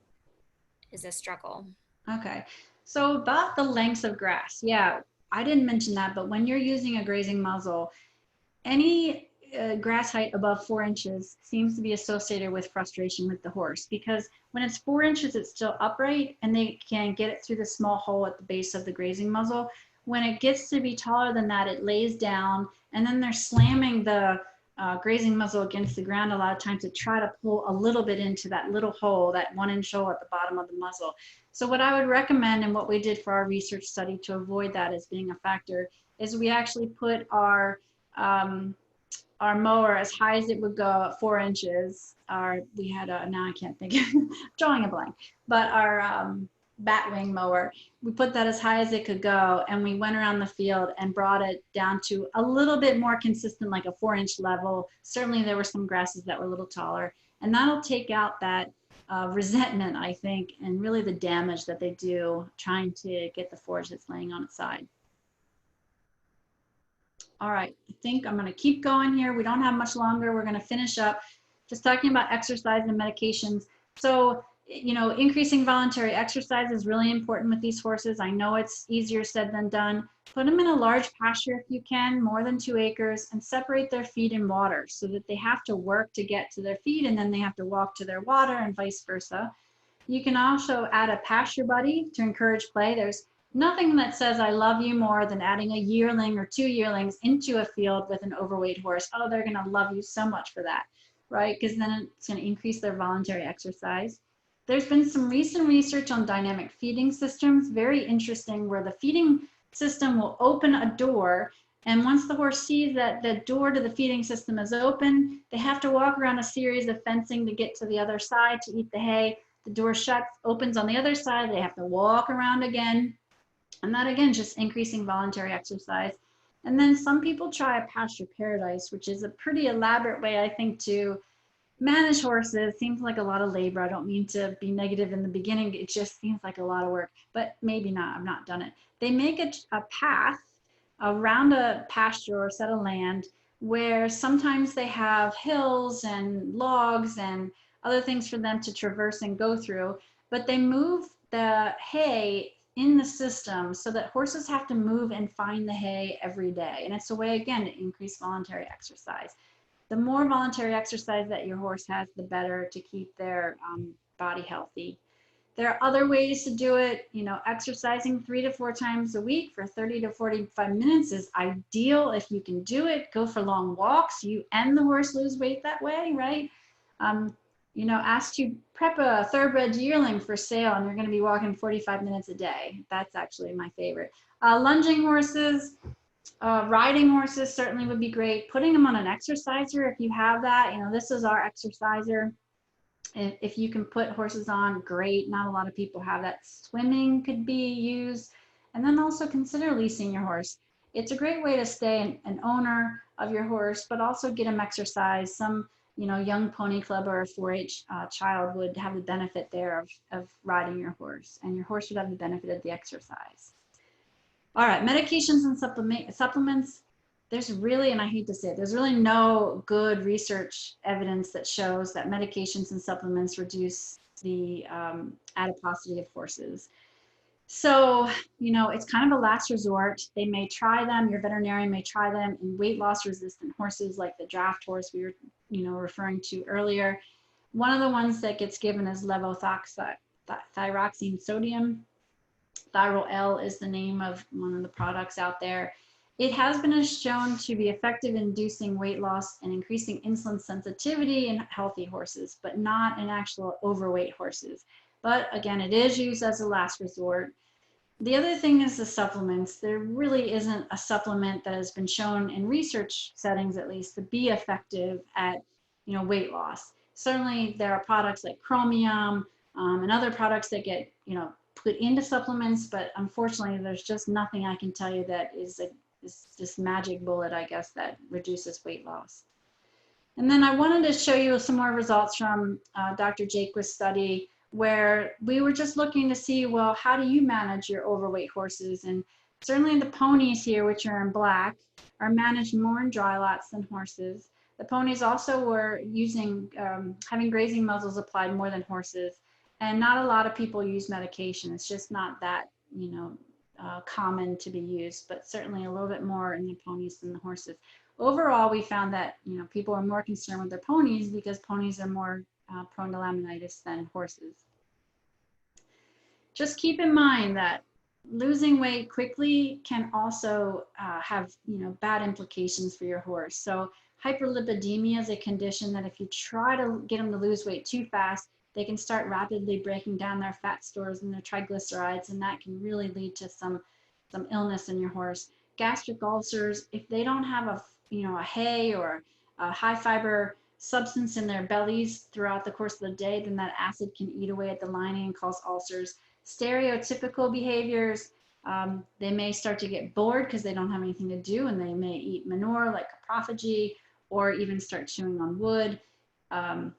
is a struggle. Okay, so about the lengths of grass. Yeah, I didn't mention that, but when you're using a grazing muzzle, any grass height above 4 inches seems to be associated with frustration with the horse because when it's 4 inches, it's still upright and they can get it through the small hole at the base of the grazing muzzle. When it gets to be taller than that, it lays down and then they're slamming the grazing muzzle against the ground a lot of times to try to pull a little bit into that little hole, that 1 inch hole at the bottom of the muzzle. So what I would recommend and what we did for our research study to avoid that as being a factor is we actually put our mower as high as it would go at 4 inches. We had now I can't think, drawing a blank, but our batwing mower, we put that as high as it could go and we went around the field and brought it down to a little bit more consistent, like a 4 inch level. Certainly there were some grasses that were a little taller and that'll take out that resentment, I think, and really the damage that they do trying to get the forage that's laying on its side. All right, I think I'm going to keep going here. We don't have much longer. We're going to finish up just talking about exercise and medications. So, increasing voluntary exercise is really important with these horses. I know it's easier said than done. Put them in a large pasture if you can, more than 2 acres, and separate their feed and water so that they have to work to get to their feed and then they have to walk to their water and vice versa. You can also add a pasture buddy to encourage play. There's nothing that says I love you more than adding a yearling or 2 yearlings into a field with an overweight horse. Oh, they're going to love you so much for that, right? Because then it's going to increase their voluntary exercise. There's been some recent research on dynamic feeding systems, very interesting, where the feeding system will open a door, and once the horse sees that the door to the feeding system is open, they have to walk around a series of fencing to get to the other side to eat the hay. The door shuts, opens on the other side, they have to walk around again. And that again, just increasing voluntary exercise. And then some people try a pasture paradise, which is a pretty elaborate way, I think, to manage horses. Seems like a lot of labor. I don't mean to be negative in the beginning. It just seems like a lot of work, but maybe not. I've not done it. They make a path around a pasture or set of land where sometimes they have hills and logs and other things for them to traverse and go through, but they move the hay in the system so that horses have to move and find the hay every day. And it's a way, again, to increase voluntary exercise. The more voluntary exercise that your horse has, the better to keep their body healthy. There are other ways to do it. You know, exercising 3 to 4 times a week for 30 to 45 minutes is ideal. If you can do it, go for long walks. You and the horse lose weight that way, right? You know, asked to prep a thoroughbred yearling for sale and you're going to be walking 45 minutes a day. That's actually my favorite. Lunging horses, riding horses certainly would be great. Putting them on an exerciser if you have that. You know, this is our exerciser. If you can put horses on, great. Not a lot of people have that. Swimming could be used. And then also consider leasing your horse. It's a great way to stay an owner of your horse, but also get them exercise. Some, you know, young pony club or a 4-H child would have the benefit there of riding your horse, and your horse would have the benefit of the exercise. All right, medications and supplements. There's really, and I hate to say it, there's really no good research evidence that shows that medications and supplements reduce the adiposity of horses. So, you know, it's kind of a last resort. They may try them, your veterinarian may try them in weight loss resistant horses like the draft horse we were, you know, referring to earlier. One of the ones that gets given is levothyroxine sodium. Thyro-L is the name of one of the products out there. It has been shown to be effective in inducing weight loss and increasing insulin sensitivity in healthy horses, but not in actual overweight horses. But again, it is used as a last resort. The other thing is the supplements. There really isn't a supplement that has been shown in research settings, at least, to be effective at, you know, weight loss. Certainly, there are products like chromium and other products that get, you know, put into supplements, but unfortunately, there's just nothing I can tell you that is this magic bullet, I guess, that reduces weight loss. And then I wanted to show you some more results from Dr. Jaquith's study, where we were just looking to see, well, how do you manage your overweight horses? And certainly the ponies here, which are in black, are managed more in dry lots than horses. The ponies also were using, having grazing muzzles applied more than horses. And not a lot of people use medication. It's just not that, you know, common to be used, but certainly a little bit more in the ponies than the horses. Overall, we found that, you know, people are more concerned with their ponies because ponies are more prone to laminitis than horses. Just keep in mind that losing weight quickly can also have, you know, bad implications for your horse. So hyperlipidemia is a condition that if you try to get them to lose weight too fast, they can start rapidly breaking down their fat stores and their triglycerides, and that can really lead to some illness in your horse. Gastric ulcers, if they don't have a, you know, a hay or a high fiber substance in their bellies throughout the course of the day, then that acid can eat away at the lining and cause ulcers. Stereotypical behaviors, they may start to get bored because they don't have anything to do, and they may eat manure like coprophagy, or even start chewing on wood.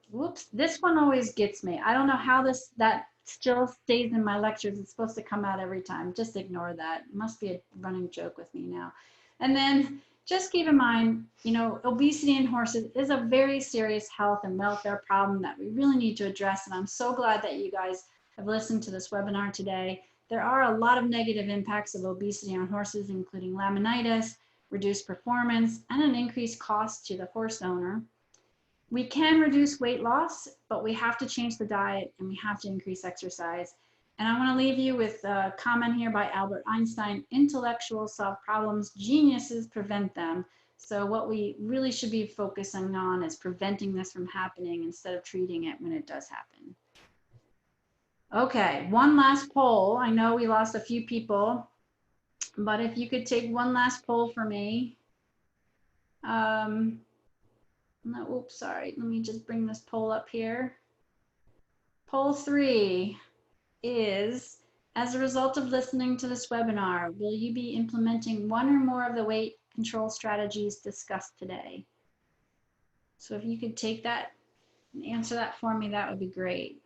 Whoops, this one always gets me. I don't know how that still stays in my lectures. It's supposed to come out every time. Just ignore that. It must be a running joke with me now. And then just keep in mind, you know, obesity in horses is a very serious health and welfare problem that we really need to address. And I'm so glad that you guys have listened to this webinar today. There are a lot of negative impacts of obesity on horses, including laminitis, reduced performance, and an increased cost to the horse owner. We can reduce weight loss, but we have to change the diet and we have to increase exercise. And I want to leave you with a comment here by Albert Einstein: intellectuals solve problems, geniuses prevent them. So what we really should be focusing on is preventing this from happening instead of treating it when it does happen. Okay, one last poll. I know we lost a few people, but if you could take one last poll for me. No, oops, sorry. Let me just bring this poll up here. Poll 3 is, as a result of listening to this webinar, will you be implementing one or more of the weight control strategies discussed today? So if you could take that and answer that for me, that would be great.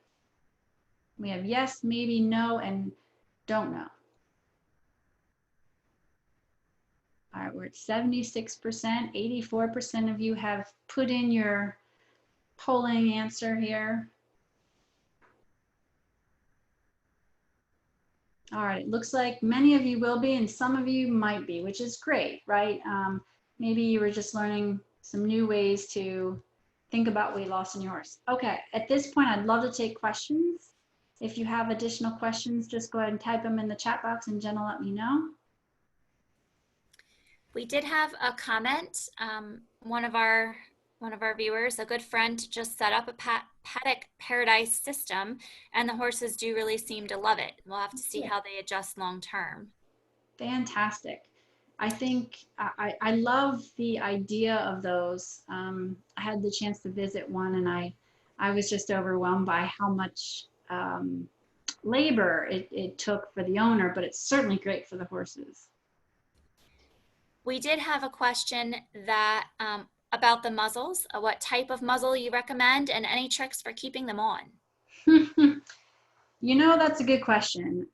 We have yes, maybe, no, and don't know. All right, we're at 76%. 84% of you have put in your polling answer here. All right, it looks like many of you will be and some of you might be, which is great, right? Maybe you were just learning some new ways to think about weight loss in your horse. Okay, at this point, I'd love to take questions. If you have additional questions, just go ahead and type them in the chat box and Jen will let me know. We did have a comment. One of our viewers, a good friend, just set up a paddock paradise system, and the horses do really seem to love it. We'll have to see how they adjust long term. Fantastic. I think I love the idea of those. I had the chance to visit one, and I was just overwhelmed by how much labor it took for the owner, but it's certainly great for the horses. We did have a question that about the muzzles, what type of muzzle you recommend, and any tricks for keeping them on. You know, that's a good question.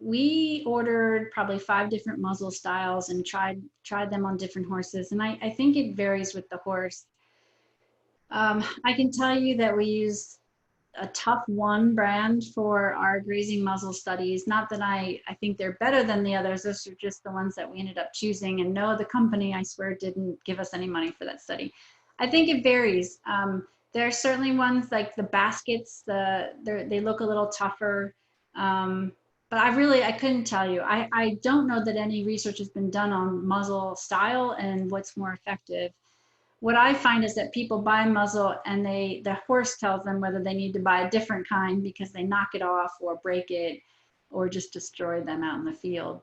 We ordered probably 5 different muzzle styles and tried them on different horses, and I think it varies with the horse. I can tell you that we used a Tough One brand for our grazing muzzle studies. Not that I think they're better than the others. Those are just the ones that we ended up choosing. And no, the company, I swear, didn't give us any money for that study. I think it varies. There are certainly ones like the baskets, they look a little tougher. But I couldn't tell you. I don't know that any research has been done on muzzle style and what's more effective. What I find is that people buy a muzzle and the horse tells them whether they need to buy a different kind because they knock it off or break it or just destroy them out in the field.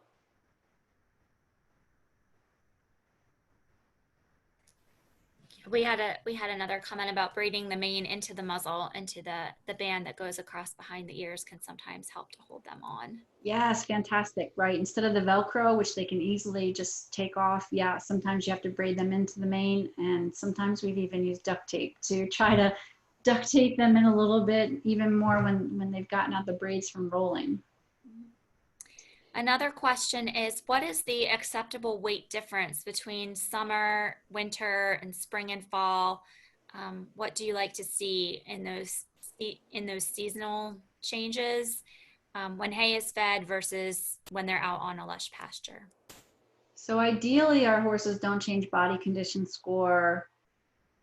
We had another comment about braiding the mane into the muzzle, into the band that goes across behind the ears can sometimes help to hold them on. Yes, fantastic, right? Instead of the Velcro, which they can easily just take off, yeah, sometimes you have to braid them into the mane, and sometimes we've even used duct tape to try to duct tape them in a little bit, even more when they've gotten out the braids from rolling. Another question is, what is the acceptable weight difference between summer, winter, and spring and fall? What do you like to see in those seasonal changes when hay is fed versus when they're out on a lush pasture? So ideally, our horses don't change body condition score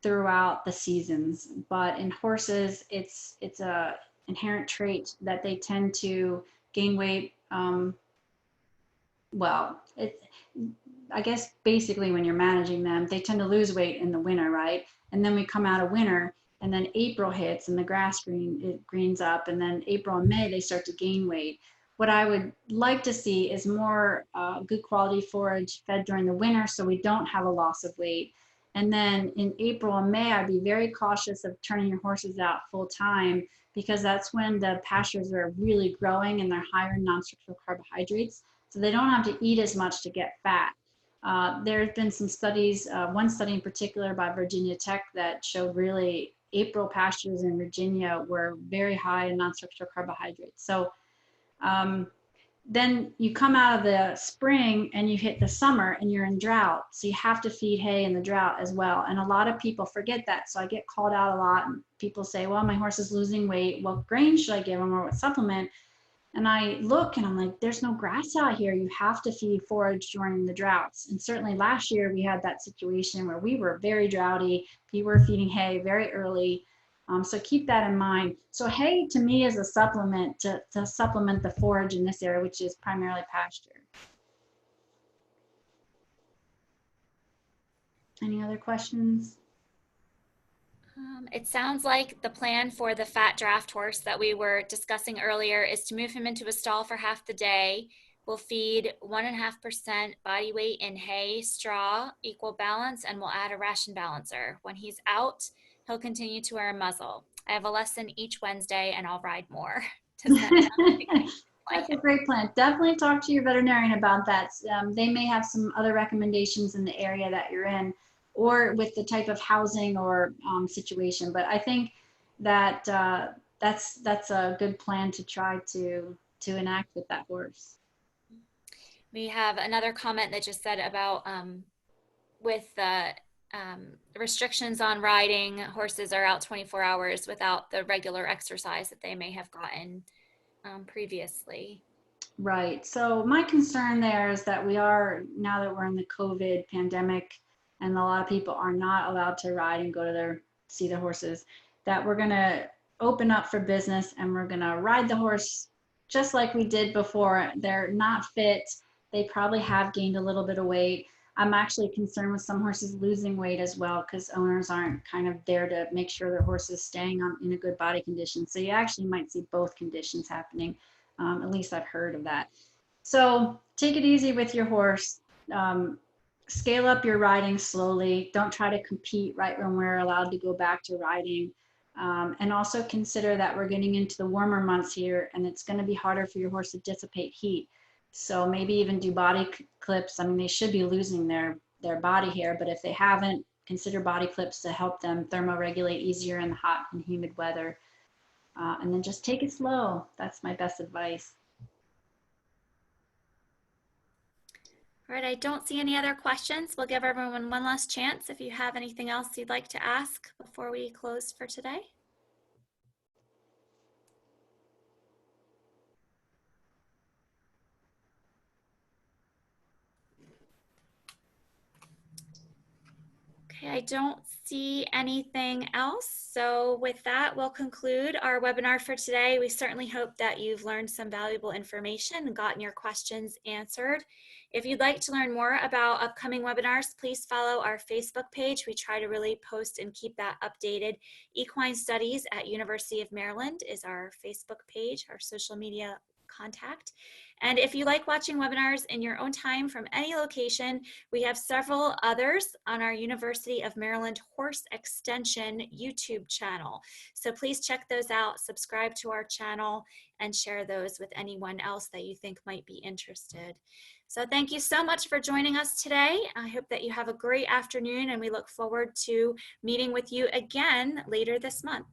throughout the seasons, but in horses, it's a inherent trait that they tend to gain weight. Well, I guess basically when you're managing them, they tend to lose weight in the winter, right? And then we come out of winter, and then April hits, and the it greens up, and then April and May they start to gain weight. What I would like to see is more good quality forage fed during the winter, so we don't have a loss of weight. And then in April and May, I'd be very cautious of turning your horses out full time because that's when the pastures are really growing and they're higher in non-structural carbohydrates. So they don't have to eat as much to get fat. There have been some studies, one study in particular by Virginia Tech that showed really April pastures in Virginia were very high in non-structural carbohydrates. So then you come out of the spring and you hit the summer and you're in drought. So you have to feed hay in the drought as well. And a lot of people forget that. So I get called out a lot and people say, well, my horse is losing weight. What grain should I give him or what supplement? And I look and I'm like, there's no grass out here. You have to feed forage during the droughts. And certainly last year we had that situation where we were very droughty. People were feeding hay very early. So keep that in mind. So hay to me is a supplement to supplement the forage in this area, which is primarily pasture. Any other questions? It sounds like the plan for the fat draft horse that we were discussing earlier is to move him into a stall for half the day. We'll feed 1.5% body weight in hay, straw, equal balance, and we'll add a ration balancer. When he's out, he'll continue to wear a muzzle. I have a lesson each Wednesday and I'll ride more. That's a great plan. Definitely talk to your veterinarian about that. They may have some other recommendations in the area that you're in or with the type of housing or situation. But I think that that's a good plan to try to enact with that horse. We have another comment that just said about with the restrictions on riding, horses are out 24 hours without the regular exercise that they may have gotten previously. Right. So my concern there is that we are, now that we're in the COVID pandemic and a lot of people are not allowed to ride and go to see their horses, that we're going to open up for business and we're gonna ride the horse just like we did before. They're not fit. They probably have gained a little bit of weight. I'm actually concerned with some horses losing weight as well because owners aren't kind of there to make sure their horse is staying on in a good body condition. So you actually might see both conditions happening. At least I've heard of that. So take it easy with your horse. Um, Scale up your riding slowly. Don't try to compete right when we're allowed to go back to riding. And also consider that we're getting into the warmer months here and it's going to be harder for your horse to dissipate heat. So maybe even do body clips. I mean, they should be losing their body hair, but if they haven't, consider body clips to help them thermoregulate easier in the hot and humid weather. And then just take it slow. That's my best advice. All right, I don't see any other questions. We'll give everyone one last chance if you have anything else you'd like to ask before we close for today. Okay, I don't see anything else. So with that, we'll conclude our webinar for today. We certainly hope that you've learned some valuable information and gotten your questions answered. If you'd like to learn more about upcoming webinars, please follow our Facebook page. We try to really post and keep that updated. Equine Studies at University of Maryland is our Facebook page, our social media contact. And if you like watching webinars in your own time from any location, we have several others on our University of Maryland Horse Extension YouTube channel. So please check those out, subscribe to our channel, and share those with anyone else that you think might be interested. So thank you so much for joining us today. I hope that you have a great afternoon, and we look forward to meeting with you again later this month.